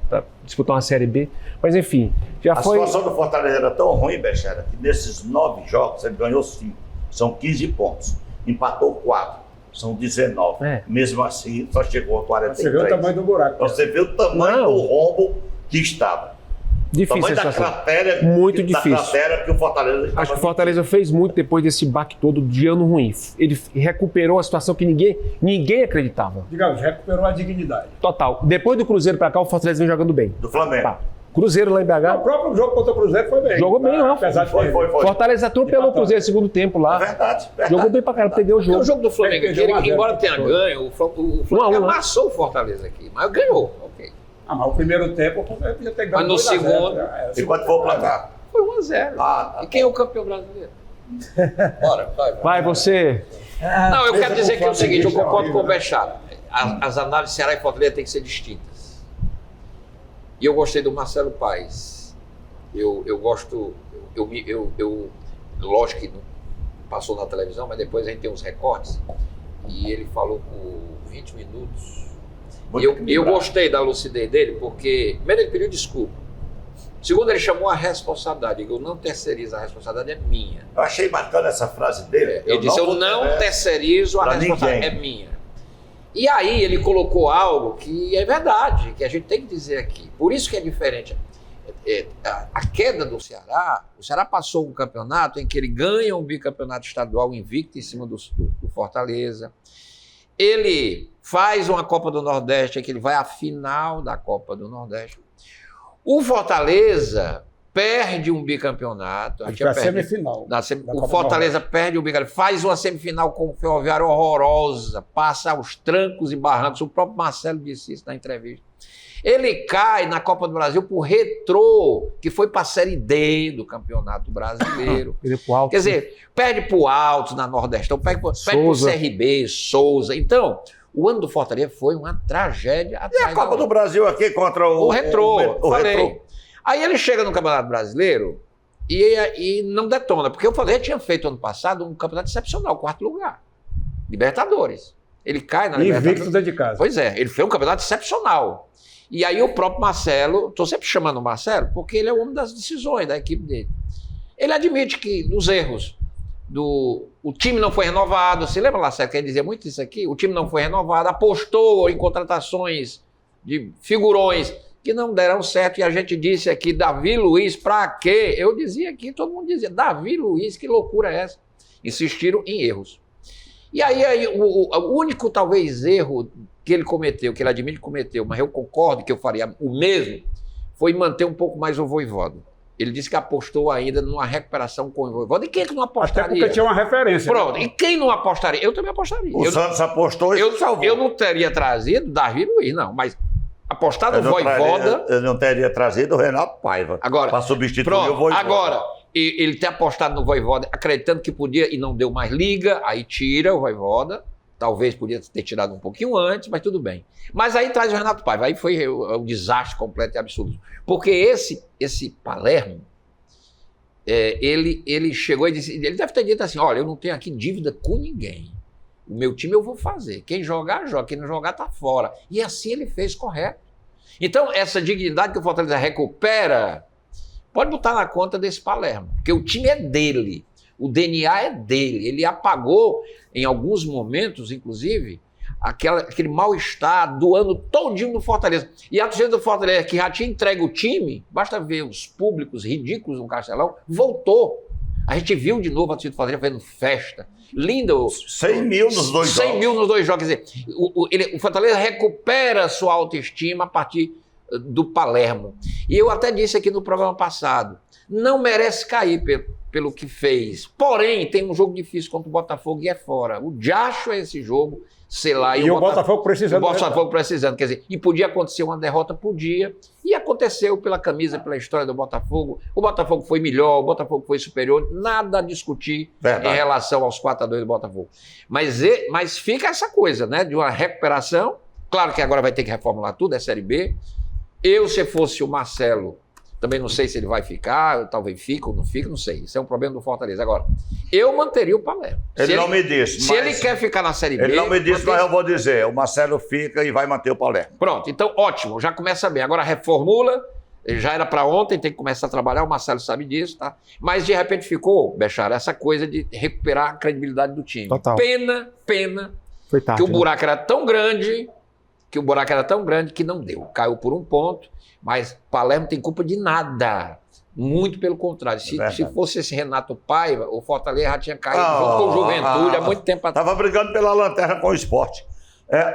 para disputar uma Série B. Mas enfim, já A foi... situação do Fortaleza era tão ruim, Bechara, que nesses 9 jogos ele ganhou 5. São 15 pontos. Empatou 4. São 19. Mesmo assim, só chegou a 43. Você vê o tamanho do buraco. Então, você vê o tamanho do rombo que estava. Difícil o tamanho a da situação. cratera, Muito da difícil. cratera que o Fortaleza estava. Acho que o Fortaleza fez muito depois desse baque todo de ano ruim. Ele recuperou a situação que ninguém acreditava. Digamos, recuperou a dignidade. Total. Depois do Cruzeiro pra cá, o Fortaleza vem jogando bem. Do Flamengo. Tá. Cruzeiro lá em O BH. próprio jogo contra o Cruzeiro foi bem. Jogou bem lá. Apesar de Foi. Fortaleza atropelou o Cruzeiro no segundo tempo É lá. verdade. Jogou bem pra caramba, perdeu o Porque jogo. o jogo do Flamengo aqui, Perdeu 1 a 0. embora tenha ganho, o Flamengo amassou o Fortaleza aqui, mas ganhou. Ok. Mas o primeiro tempo o Cruzeiro podia ter ganho. Mas no 2 a 0, segundo- né? E quanto foi o placar? Foi 1-0. Ah, E quem é o campeão brasileiro? Bora, vai. Vai você. Não, eu quero dizer que é o seguinte, eu concordo com o horrível, né? Bechara. As análises de Ceará e Fortaleza têm que ser distintas. E eu gostei do Marcelo Paes. Eu gosto, lógico que não passou na televisão, mas depois a gente tem uns recortes. E ele falou por 20 minutos. Eu gostei da lucidez dele, porque, primeiro, ele pediu desculpa. Segundo, ele chamou a responsabilidade. Eu não terceirizo, a responsabilidade é minha. Eu achei bacana essa frase dele. Ele disse, eu não terceirizo, a pra responsabilidade ninguém. é minha. E aí ele colocou algo que é verdade, que a gente tem que dizer aqui. Por isso que é diferente. A queda do Ceará, o Ceará passou um campeonato em que ele ganha um bicampeonato estadual invicto em cima do Fortaleza. Ele faz uma Copa do Nordeste, em que ele vai à final da Copa do Nordeste. O Fortaleza perde um bicampeonato. Acho que foi a semifinal. O Fortaleza perde o bicampeonato, faz uma semifinal com o Ferroviário horrorosa, passa aos trancos e barrancos. O próprio Marcelo disse isso na entrevista. Ele cai na Copa do Brasil por Retrô, que foi para a Série D do Campeonato Brasileiro. Ele pro alto. Quer dizer, perde para o Alto na Nordestão, perde para o CRB, Souza. Então, o ano do Fortaleza foi uma tragédia. E a Copa do Brasil aqui contra o Retrô. o Retrô. Aí ele chega no Campeonato Brasileiro e não detona, porque o Fortaleza tinha feito ano passado um campeonato excepcional, 4º lugar. Libertadores. Ele cai na Libertadores. Invicto dentro de casa. Pois é, ele fez um campeonato excepcional. E aí o próprio Marcelo, estou sempre chamando o Marcelo, porque ele é o homem das decisões da equipe dele. Ele admite que dos erros, o time não foi renovado, você lembra, Marcelo, que ele dizia muito isso aqui? O time não foi renovado, apostou em contratações de figurões que não deram certo, e a gente disse aqui, Davi Luiz, pra quê? Eu dizia aqui, todo mundo dizia, Davi Luiz, que loucura é essa? Insistiram em erros. E aí o único, talvez, erro que ele cometeu, que ele admite que cometeu, mas eu concordo que eu faria o mesmo, foi manter um pouco mais o Vojvoda. Ele disse que apostou ainda numa recuperação com o Vojvoda. E quem é que não apostaria? Até porque tinha uma referência. Pronto, né? e quem não apostaria? Eu também apostaria. O Santos apostou e se salvou. Eu não teria trazido Davi Luiz, não, mas apostar no Vojvoda... Eu não teria trazido o Renato Paiva para substituir o Vojvoda. Agora, ele ter apostado no Vojvoda, acreditando que podia e não deu mais liga, aí tira o Vojvoda. Talvez podia ter tirado um pouquinho antes, mas tudo bem. Mas aí traz o Renato Paiva. Aí foi um desastre completo e absurdo. Porque esse Palermo, ele chegou e disse, ele deve ter dito assim, olha, eu não tenho aqui dívida com ninguém. O meu time eu vou fazer. Quem jogar, joga. Quem não jogar, tá fora. E assim ele fez correto. Então, essa dignidade que o Fortaleza recupera, pode botar na conta desse Palermo. Porque o time é dele. O DNA é dele. Ele apagou, em alguns momentos, inclusive, aquele mal-estar do ano todinho do Fortaleza. E a torcida do Fortaleza, que já tinha entregue o time, basta ver os públicos ridículos no Castelão, voltou. A gente viu de novo a torcida do Fortaleza fazendo festa. Linda. 100 mil nos dois jogos. 100 mil nos 2 jogos. Quer dizer, o Fortaleza recupera sua autoestima a partir do Palermo. E eu até disse aqui no programa passado, não merece cair pelo que fez. Porém, tem um jogo difícil contra o Botafogo e é fora. O diacho é esse jogo, sei lá. E o Botafogo precisando. O Botafogo precisando, quer dizer, e podia acontecer uma derrota por dia, e aconteceu pela camisa, pela história do Botafogo. O Botafogo foi melhor, o Botafogo foi superior, nada a discutir em relação aos 4-2 do Botafogo. Mas fica essa coisa, né, de uma recuperação. Claro que agora vai ter que reformular tudo, é Série B. Eu, se fosse o Marcelo, Também não sei se ele vai ficar, talvez fique ou não fique, não sei. Isso é um problema do Fortaleza. Agora, eu manteria o Palermo. Ele não me disse. Se ele quer ficar na Série B... Ele não me disse, mas eu vou dizer. O Marcelo fica e vai manter o Palermo. Pronto, então ótimo, já começa bem. Agora reformula, já era para ontem, tem que começar a trabalhar, o Marcelo sabe disso, tá? Mas de repente ficou, Bechara, essa coisa de recuperar a credibilidade do time. Total. Pena Foi tarde, que o buraco era tão grande, que não deu. Caiu por um ponto, mas Palermo tem culpa de nada. Muito pelo contrário. Se fosse esse Renato Paiva, o Fortaleza já tinha caído junto com o Juventude há muito tempo atrás. Estava brigando pela lanterna com o Sport.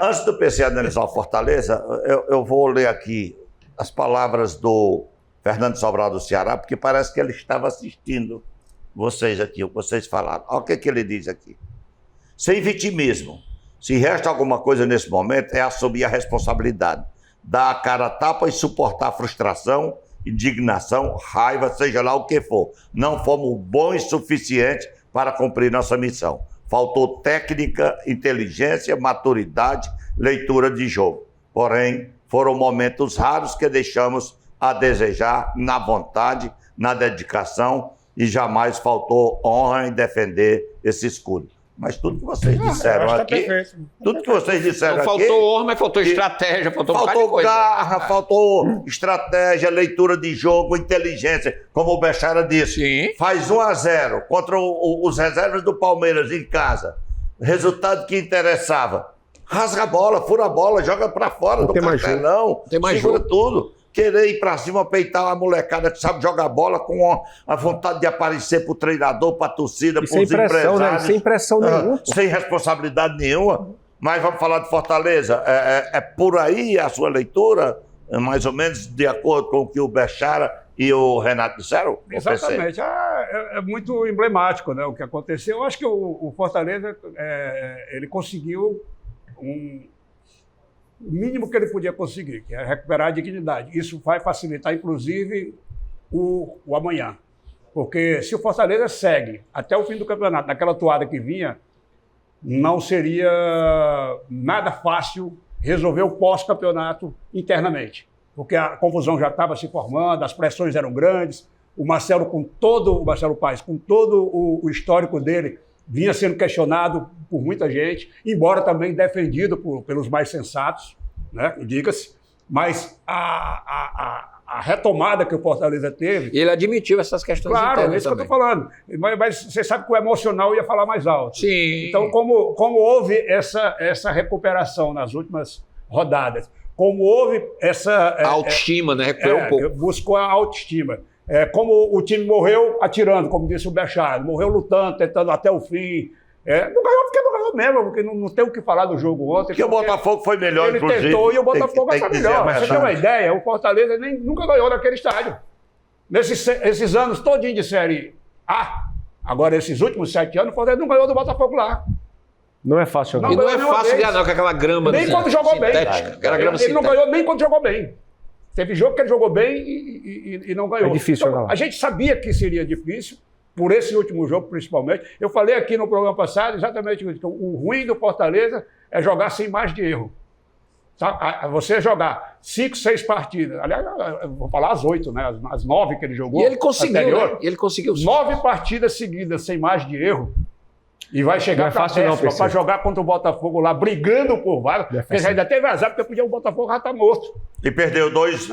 Antes do PC analisar o Fortaleza, eu vou ler aqui as palavras do Fernando Sobral do Ceará, porque parece que ele estava assistindo vocês aqui, o que vocês falaram. Olha o que ele diz aqui. Sem vitimismo. Se resta alguma coisa nesse momento, é assumir a responsabilidade. Dar a cara a tapa e suportar a frustração, indignação, raiva, seja lá o que for. Não fomos bons o suficiente para cumprir nossa missão. Faltou técnica, inteligência, maturidade, leitura de jogo. Porém, foram momentos raros que deixamos a desejar na vontade, na dedicação e jamais faltou honra em defender esse escudo. Mas tudo que vocês disseram aqui, tudo que vocês disseram não aqui... faltou honra, mas faltou estratégia, faltou um bocado de coisa. Garra, faltou estratégia, leitura de jogo, inteligência, como o Bechara disse. Sim. Faz 1-0 contra os reservas do Palmeiras em casa. Resultado que interessava. Rasga a bola, fura a bola, joga pra fora do cartelão, segura tudo. Querer ir pra cima, peitar uma molecada que sabe jogar bola com a vontade de aparecer pro treinador, pra torcida, pros empresários. Né? Sem pressão nenhuma. Sem responsabilidade nenhuma. Mas vamos falar de Fortaleza. É por aí a sua leitura, mais ou menos de acordo com o que o Bechara e o Renato disseram? Exatamente. É muito emblemático, né, o que aconteceu. Eu acho que o Fortaleza ele conseguiu o mínimo que ele podia conseguir, que é recuperar a dignidade. Isso vai facilitar, inclusive, o amanhã. Porque se o Fortaleza segue até o fim do campeonato, naquela toada que vinha, não seria nada fácil resolver o pós-campeonato internamente. Porque a confusão já estava se formando, as pressões eram grandes, o Marcelo Paes, com todo o histórico dele, vinha sendo questionado por muita gente, embora também defendido pelos mais sensatos, né, diga-se, mas a retomada que o Fortaleza teve... E ele admitiu essas questões claro, internas é isso que eu estou falando. Mas você sabe que o emocional ia falar mais alto. Sim. Então, como houve essa recuperação nas últimas rodadas, como houve essa... A autoestima, né? Recuperou um pouco. Buscou a autoestima. Como o time morreu atirando, como disse o Bechara, morreu lutando, tentando até o fim. Não ganhou porque não ganhou mesmo, porque não tem o que falar do jogo ontem. Porque o Botafogo foi melhor, ele inclusive. Ele tentou e o Botafogo vai ser melhor. Você tem uma ideia? ideia, o Fortaleza nunca ganhou naquele estádio. Esses anos todinho de Série A, agora esses últimos 7 anos, o Fortaleza não ganhou do Botafogo lá. Não é fácil jogar. E não é fácil ganhar, não, com aquela grama nem quando jogou bem. Ele não ganhou nem quando jogou bem. Teve jogo que ele jogou bem e não ganhou. É difícil jogar lá. A gente sabia que seria difícil, por esse último jogo principalmente. Eu falei aqui no programa passado exatamente isso. O ruim do Fortaleza é jogar sem margem de erro. Tá? Você jogar 5, 6 partidas, aliás, eu vou falar as 8, né? As 9 que ele jogou. E ele conseguiu, anterior, né? Ele conseguiu. 9 partidas seguidas sem margem de erro. E vai chegar para jogar contra o Botafogo lá, brigando por vaga. Porque ainda teve azar, porque podia o Botafogo já estar morto. E perdeu dois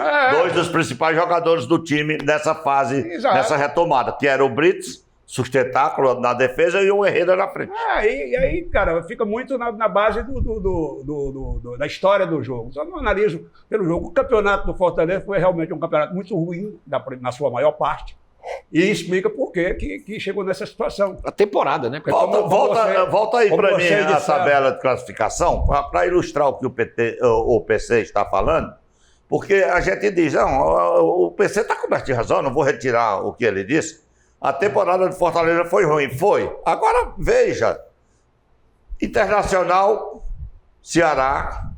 dos principais jogadores do time nessa fase, nessa retomada, que era o Brits, sustentáculo na defesa, e o Herrera na frente. E aí, cara, fica muito na base da história do jogo. Só não analiso pelo jogo. O campeonato do Fortaleza foi realmente um campeonato muito ruim, na sua maior parte. E explica por que chegou nessa situação. A temporada, né? Volta aí para mim a tabela de classificação, para ilustrar o que o PC está falando, porque a gente diz, não, o PC está coberto de razão, não vou retirar o que ele disse. A temporada de Fortaleza foi ruim, foi. Agora, veja, Internacional, Ceará,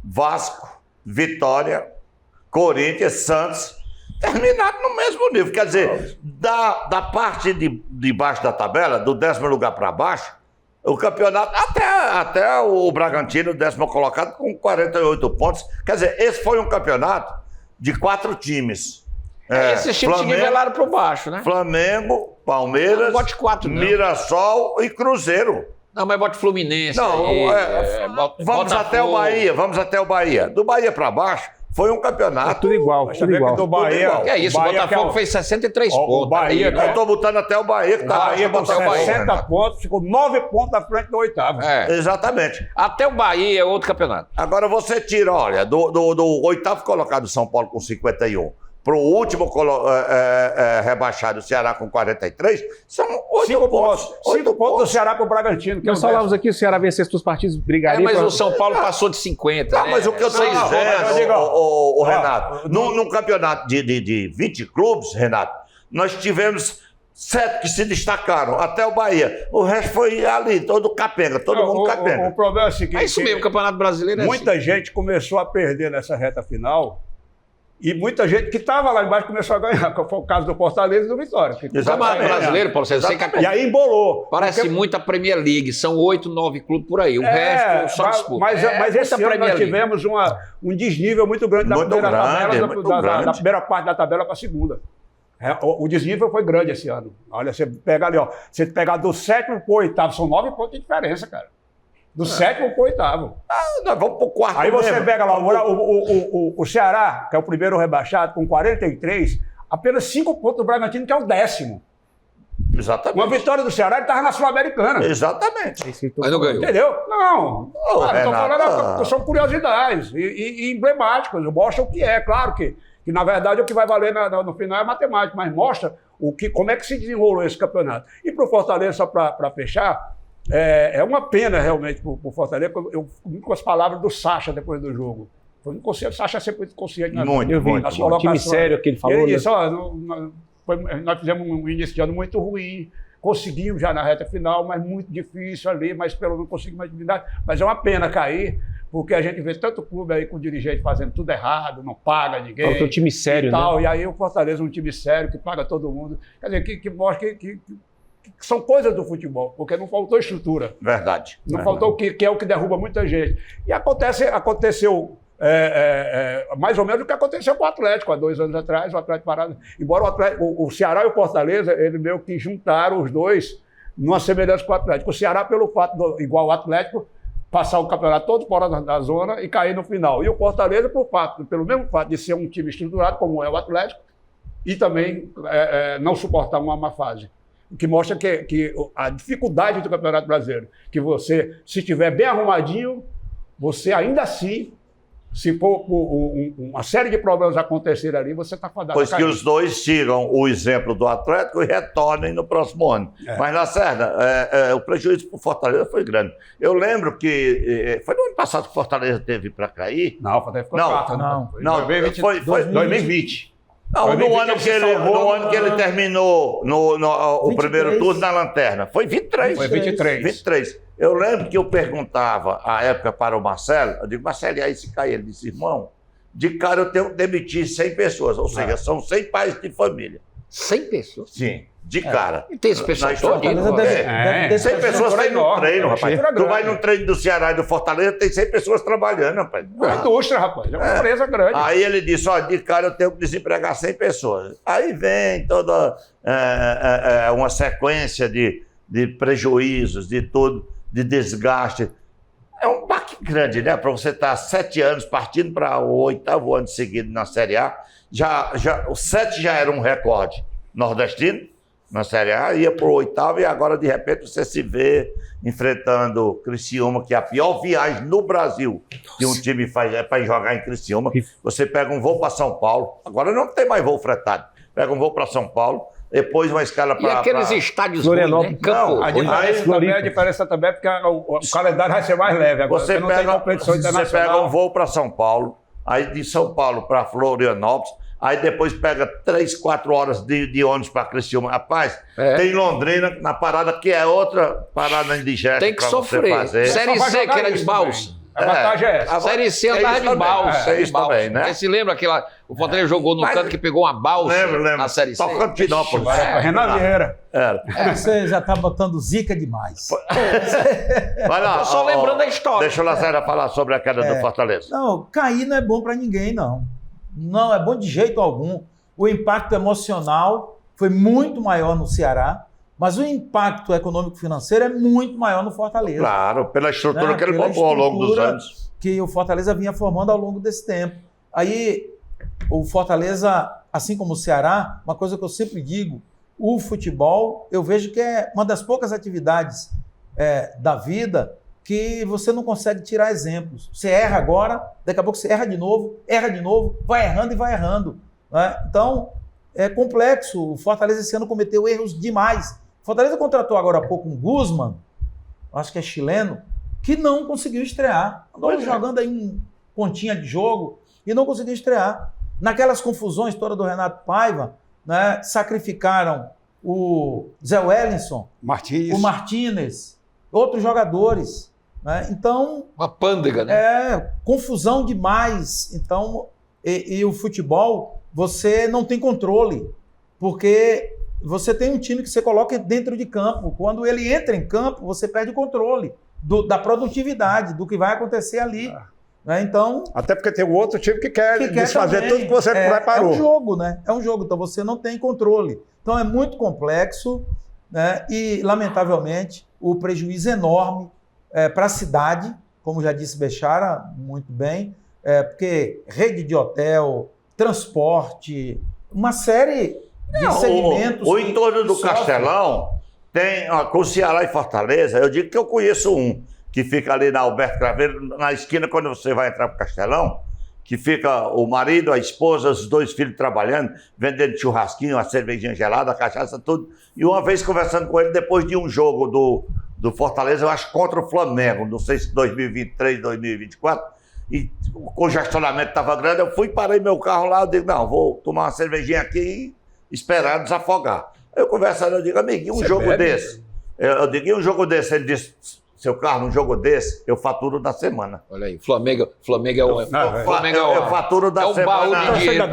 Vasco, Vitória, Corinthians, Santos, terminado no mesmo nível. Quer dizer, da parte de baixo da tabela, do 10º lugar para baixo, o campeonato, até o Bragantino, 10º colocado, com 48 pontos. Quer dizer, esse foi um campeonato de 4 times. Esses times se nivelaram para baixo, né? Flamengo, Palmeiras, Não bote 4, não. Mirassol e Cruzeiro. Não, mas bote Fluminense. Não, aí, vamos até o Bahia, vamos até o Bahia. Do Bahia para baixo foi um campeonato. Tudo igual, Mas tudo também que igual. do Bahia. igual. Que é isso, o Bahia Botafogo que é fez 63 o pontos. Bahia aí, que é Eu tô botando até o Bahia, que O tá Bahia com botar o Bahia. 60 pontos, ficou 9 pontos à frente do oitavo. Exatamente. Até o Bahia é outro campeonato. Agora você tira, olha, do oitavo colocado São Paulo com 51 para o último rebaixado, o Ceará com 43, são 5 pontos. 5 pontos do Ceará para o Bragantino. Que Nós falávamos aqui, se o Ceará vencesse os partidos, brigaria. Mas pra- o São Paulo passou de 50. Não, né? mas o que eu estou 6 dizendo, rodadas. eu digo, o ó, Renato, num campeonato de 20 clubes, Renato, nós tivemos 7 que se destacaram, até o Bahia. O resto foi ali, todo capenga, todo mundo capenga. O problema é o seguinte: É isso mesmo, o Campeonato Brasileiro é muita assim. gente começou a perder nessa reta final e muita gente que estava lá embaixo começou a ganhar, que foi o caso do Fortaleza e do Vitória. O Campeonato Exatamente. Brasileiro, Paulo César, você que E aí embolou. parece Porque- muito a Premier League, são 8, 9 clubes por aí. O resto só disputa. Mas esse muita ano Premier nós League. tivemos um desnível muito grande da Muito primeira grande, tabela, muito da grande. primeira parte da tabela para a segunda. O desnível foi grande esse ano. Olha, você pega ali, ó. Você pegar do 7º para o 8º, são 9 pontos de diferença, cara. Do 7º para o 8º. Nós vamos pro quarto Aí você mesmo. pega lá o Ceará, que é o primeiro rebaixado, com 43, apenas 5 pontos do Bragantino, que é o 10º. Exatamente. Uma vitória do Ceará, ele estava na Sul-Americana. Exatamente. Esse tô Mas não falando. ganhou. Entendeu? Não. Ô, Cara, eu tô Renato. falando, são curiosidades e emblemáticas. Mostra o que é. Claro que na verdade o que vai valer no final é matemática, mas mostra como é que se desenrolou esse campeonato. E para o Fortaleza, só para fechar, é uma pena realmente para o Fortaleza. Eu fico com as palavras do Sacha depois do jogo. Foi muito consciente. O Sacha é sempre muito consciente Muito, Eu vi, muito, nas muito. um time colocações. sério que ele falou. Ele né? disse, ó, nós fizemos um início de ano muito ruim, conseguimos já na reta final, mas muito difícil ali, mas pelo menos conseguimos mais dignidade. Mas é uma pena cair, porque a gente vê tanto clube aí com dirigente fazendo tudo errado, não paga ninguém. Falou que é um time sério, e tal. né? E aí o Fortaleza é um time sério, que paga todo mundo. Quer dizer, que mostra que são coisas do futebol, porque não faltou estrutura. Verdade. Não Verdade. faltou que é o que derruba muita gente. E aconteceu mais ou menos o que aconteceu com o Atlético há 2 anos atrás, o Atlético parado. Embora o Ceará e o Fortaleza, eles meio que juntaram os dois numa semelhança com o Atlético. O Ceará, pelo fato, igual o Atlético, passar o campeonato todo fora da zona e cair no final. E o Fortaleza, pelo mesmo fato de ser um time estruturado, como é o Atlético, e também não suportar uma má fase. O que mostra que a dificuldade do Campeonato Brasileiro, que você, se estiver bem arrumadinho, você ainda assim, se for uma série de problemas acontecer ali, você está fadado. Pois que os dois sigam o exemplo do Atlético e retornem no próximo ano. Mas, Lacerda, o prejuízo para o Fortaleza foi grande. Eu lembro que foi no ano passado que o Fortaleza teve para cair. Não, o Fortaleza ficou Não, quarto, né? não. Foi Não, 2020, foi 2020. Não, no 2020 ano ele que se ele, salvou no ano que ele terminou o 23. primeiro turno na lanterna. Foi 23. Foi 23. 23. Eu lembro que eu perguntava à época para o Marcelo, eu digo, Marcelo, e aí se cair? Ele disse, irmão, de cara eu tenho que demitir 100 pessoas, ou seja, são 100 pais de família. 100 pessoas. Sim, de cara. E tem esse pessoal Na todo. história. Fortaleza deve, É. deve ter 100 pessoas tem no enorme, treino, é uma rapaz. estrutura Tu vai grande. no treino do Ceará e do Fortaleza, tem 100 pessoas trabalhando, rapaz. É uma indústria, rapaz. É uma empresa grande. Aí ele disse, ó, de cara eu tenho que desempregar 100 pessoas. Aí vem toda uma sequência de prejuízos, de tudo, de desgaste. É um baque grande, né? Para você estar 7 anos partindo para o 8º ano seguido na Série A. O 7 já era um recorde nordestino na Série A, ia para o 8º e agora, de repente, você se vê enfrentando Criciúma, que é a pior viagem no Brasil que um time faz para jogar em Criciúma. Você pega um voo para São Paulo, agora não tem mais voo fretado. Pega um voo para São Paulo, depois uma escala E para... aqueles estádios Florianópolis. ruins, né? Campo Não, A ruim. diferença também é porque o calendário vai ser mais leve agora. Você não tem competição pega internacional. um voo para São Paulo, aí de São Paulo para Florianópolis, aí depois pega 3, 4 horas de ônibus para Criciúma. Rapaz, tem Londrina na parada, que é outra parada indigesta Tem que para você sofrer. fazer. Série Só vai C, jogar que era de isso balsa. também. A vantagem é essa. a Série C andava isso de também, balsa. é isso também, né? Você se lembra aquela... O Fortaleza jogou no Mas- canto que pegou uma balsa Lembro. na Série C? Tocantinópolis. Renan Vieira. Era. Você já está botando zica demais. Vai lá. Tô só lembrando a história. Deixa o Lacerda falar sobre a queda do Fortaleza. Não, cair não é bom para ninguém, não. Não é bom de jeito algum. o impacto emocional foi muito maior no Ceará, mas o impacto econômico-financeiro é muito maior no Fortaleza. Claro, pela estrutura Né? que ele Pela montou ao longo dos estrutura anos. que o Fortaleza vinha formando ao longo desse tempo. Aí, o Fortaleza, assim como o Ceará, uma coisa que eu sempre digo, o futebol, eu vejo que é uma das poucas atividades da vida que você não consegue tirar exemplos. Você erra agora, daqui a pouco você erra de novo, vai errando e vai errando. Né? Então, é complexo. O Fortaleza esse ano cometeu erros demais. O Fortaleza contratou agora há pouco um Guzman, acho que é chileno, que não conseguiu estrear. Andou jogando aí um pontinha de jogo e não conseguiu estrear. Naquelas confusões todas do Renato Paiva, né, sacrificaram o Zé Wellington, o Martínez, outros jogadores. Né? Então, uma pândega, né? Confusão demais. Então, e o futebol, você não tem controle, porque você tem um time que você coloca dentro de campo. Quando ele entra em campo, você perde o controle da produtividade, do que vai acontecer ali. Né? Então, até porque tem um outro time que quer desfazer também. tudo que você preparou. É um jogo, né? É um jogo, então você não tem controle. Então é muito complexo, né? E, lamentavelmente, o prejuízo é enorme para a cidade, como já disse Bechara, muito bem, porque rede de hotel, transporte, uma série de segmentos. O entorno do Castelão tem, com o Ceará e Fortaleza, eu digo que eu conheço um, que fica ali na Alberto Craveiro, na esquina, quando você vai entrar para o Castelão, que fica o marido, a esposa, os 2 filhos trabalhando, vendendo churrasquinho, a cervejinha gelada, a cachaça, tudo. E uma vez conversando com ele, depois de um jogo do Fortaleza, eu acho, contra o Flamengo, não sei se 2023, 2024, e o congestionamento estava grande, eu fui, parei meu carro lá, eu digo, não, vou tomar uma cervejinha aqui e esperar desafogar. Aí eu conversando, eu digo, amiguinho, um jogo desse? Eu digo, e um jogo desse? Ele disse, seu Carlos, um jogo desse, eu faturo da semana. Olha aí, Flamengo é o... Eu faturo da semana. Baú de dinheiro.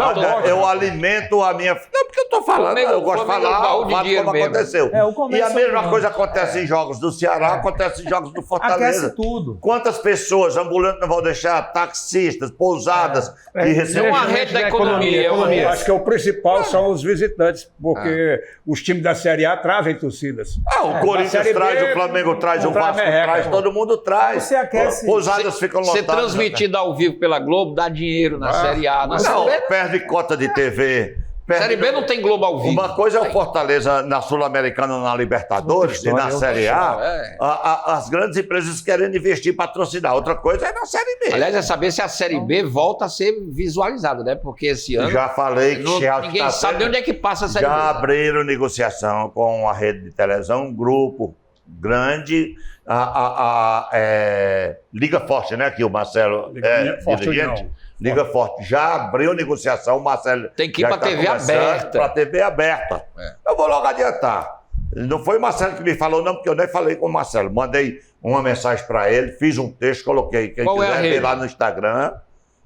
Eu alimento a minha... Não, porque eu tô falando, eu gosto de falar o fato como aconteceu. E a mesma coisa acontece em jogos do Ceará, acontece em jogos do Fortaleza. Aquece tudo. Quantas pessoas, ambulantes não vão deixar, taxistas, pousadas, que recebem... É uma rede da economia. Acho que o principal são os visitantes, porque os times da Série A trazem torcidas. O Corinthians traz, o Flamengo traz, o Vasco traz, todo mundo traz. Você aquece. Pousadas ficam lotadas. Ser transmitido ao vivo pela Globo dá dinheiro na Série A. Na Não, Série B, perde cota de TV. Série B não tem Globo ao vivo. Uma coisa é o Fortaleza na Sul-Americana, na Libertadores e na Série A. As grandes empresas querem investir, patrocinar. Outra coisa é na Série B. Aliás, é saber se a Série B volta a ser visualizada, né? Porque esse ano... Já falei que ninguém sabe de onde é que passa a Série B. Já abriram negociação com a rede de televisão, um grupo grande, Liga Forte, né? Que o Marcelo dirigente. Liga Forte. Já abriu negociação, o Marcelo... Tem que ir para a TV aberta. Para a TV aberta. Eu vou logo adiantar. Não foi o Marcelo que me falou, não, porque eu nem falei com o Marcelo. Mandei uma mensagem para ele, fiz um texto, coloquei. Quem quiser ver lá no Instagram.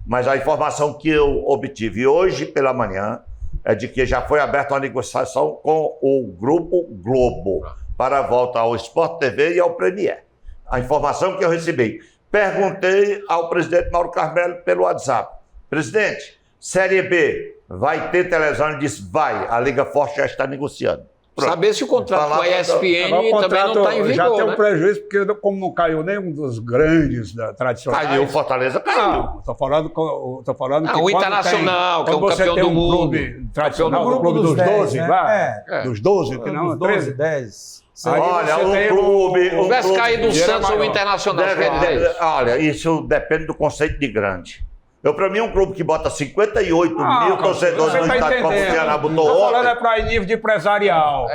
Mas a informação que eu obtive hoje pela manhã é de que já foi aberta uma negociação com o Grupo Globo para a volta ao Sport TV e ao Premier. A informação que eu recebi. Perguntei ao presidente Mauro Carmelo pelo WhatsApp. Presidente, Série B, vai ter televisão? Ele disse, vai. A Liga Forte já está negociando. Pronto. Saber se o contrato com a ESPN também não está em vigor, já tem um né? prejuízo, porque como não caiu nenhum dos grandes tradicionais... Caiu, o Fortaleza caiu. Estou falando que o Internacional, que é o campeão do mundo. Clube tradicional, o clube dos 12, lá, dos 12, que não, 12, 10. Olha, o clube... Se tivesse caído o Santos ou o Internacional, olha, isso depende do conceito de grande. Para mim, um clube que bota 58 mil torcedores no estádio, como o Ceará botou ontem... Estou falando para nível de empresarial,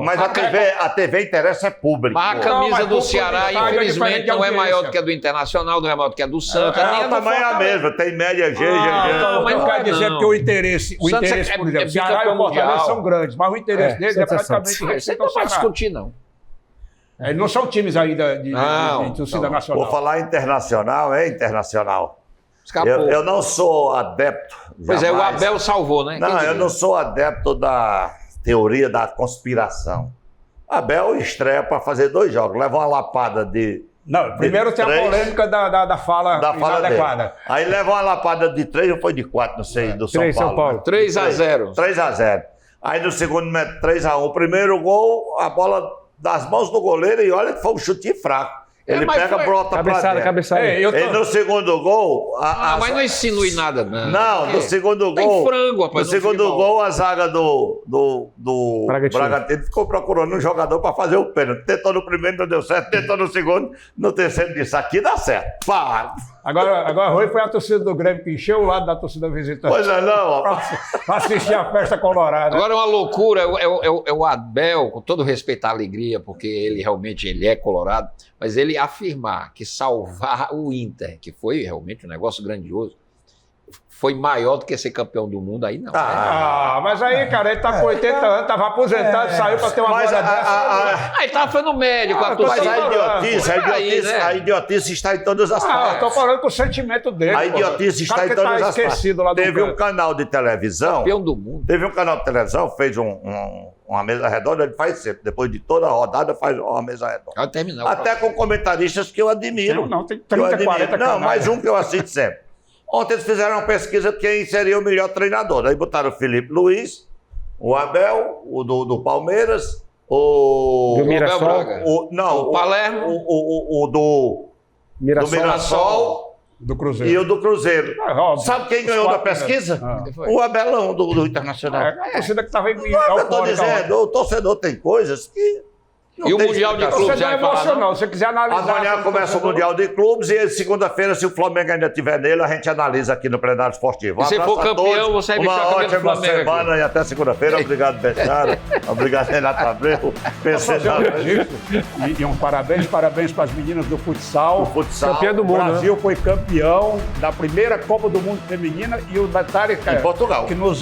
Mas a TV interessa é público. Mas a camisa do Ceará, infelizmente, não é maior do que a do Internacional, não é maior do que a do Santos. O tamanho é a mesma, tem média G, mas não quer dizer que o interesse, por exemplo, Ceará e o Fortaleza são grandes, mas o interesse deles é praticamente... Você não vai discutir, não. Eles não são times ainda de torcida nacional. Vou falar internacional, internacional. Eu não sou adepto. Pois o Abel salvou, né? Não, eu não sou adepto da teoria da conspiração. Abel estreia para fazer 2 jogos, leva uma lapada de Não, primeiro tem a três. polêmica da fala Da fala dele. inadequada. Aí levou uma lapada de 3 ou foi de 4, não sei, do São 3 Paulo. São Paulo. 3-0. 3-0. Aí no segundo, 3-1. O primeiro gol, a bola das mãos do goleiro, e olha que foi um chute fraco. Ele mas pega, foi- brota pra Cabeçada, dentro. cabeçada. Ei, eu tô- E no segundo gol... Mas não insinue nada, não. Não, no segundo Tem gol... frango, rapaz, No no segundo futebol. gol, a zaga do Bragantino. Bragantino ficou procurando um jogador para fazer o pênalti. Tentou no primeiro, não deu certo. Tentou no segundo, no terceiro disse, aqui dá certo. Pá! Agora hoje foi a torcida do Grêmio que encheu o lado da torcida visitante. Pois é, não. Pra assistir a festa colorada. Agora é uma loucura, é o Abel, com todo respeito à alegria, porque ele realmente é colorado, mas ele afirmar que salvar o Inter, que foi realmente um negócio grandioso, foi maior do que ser campeão do mundo, aí não. Mas aí, cara, ele tá com 80 anos, tava aposentado, saiu pra ter uma Mas bola dessa. Ele tava falando médico, a tô Mas torcida. a idiotice está em todas as Eu partes. tô falando com o sentimento dele. A idiotice O cara está em que todas tá as esquecido lá partes. do Teve um canto. canal de televisão, Campeão do mundo. fez uma mesa redonda, ele faz sempre. Depois de toda a rodada, faz uma mesa redonda. Vai terminar. Até com comentaristas que eu admiro. Não, tem Que eu 30, admiro. 40 Não, canais. mais um que eu assisto sempre. Ontem eles fizeram uma pesquisa de quem seria o melhor treinador. Aí botaram o Felipe Luiz, o Abel, o do Palmeiras, o... Do Abel Mirassol. Braga. Não, O Palermo. o do Mirassol. Mirassol Do Cruzeiro. e o do Cruzeiro. Óbvio. Sabe quem Os ganhou da quatro, pesquisa? né? O Abelão do Internacional. É a torcida que tava Eu estou dizendo, o torcedor tem coisas que... não E o tem Mundial de explicação. Clubes Você já é vai falar, emocional, se você quiser analisar... Amanhã começa o Mundial de Clubes e segunda-feira, se o Flamengo ainda estiver nele, a gente analisa aqui no Plenário Esportivo. E se abraço for a campeão, todos, você vai vestir a uma camisa do ótima Flamengo semana e até segunda-feira. Obrigado, Bechara. Obrigado, Renato Abreu. PC Fazer um registro. E um parabéns para as meninas do futsal. O futsal. Campeã do O mundo, Brasil foi campeão da primeira Copa do Mundo feminina e o detalhe Em Portugal. que nas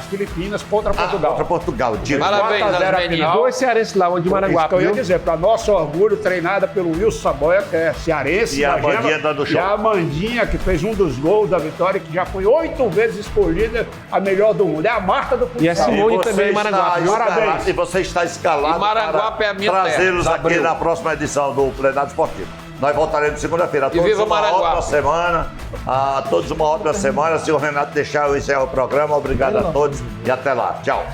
Filipinas contra Portugal. Contra Portugal. Digo. Parabéns 4 a 0 às a meninas. final. Dois cearenses lá, onde Isso Maranguape, que eu ia viu? dizer, para nosso orgulho, treinada pelo Wilson Saboia, que é cearense. E a da Gema, Amandinha dando show. E a Amandinha, que fez um dos gols da vitória, que já foi 8 vezes escolhida a melhor do mundo. É a marca do futsal. E a Simone você também em está Maranguape. escalado- Parabéns. E você está escalado E Maranguape para é a minha trazê-los terra, aqui Abreu. na próxima edição do Plenário Esportivo. Nós voltaremos segunda-feira. A E todos viva uma Maranguape. ótima semana. A todos uma ótima semana. Se o Renato deixar, eu encerro o programa. Obrigado a todos e até lá. Tchau.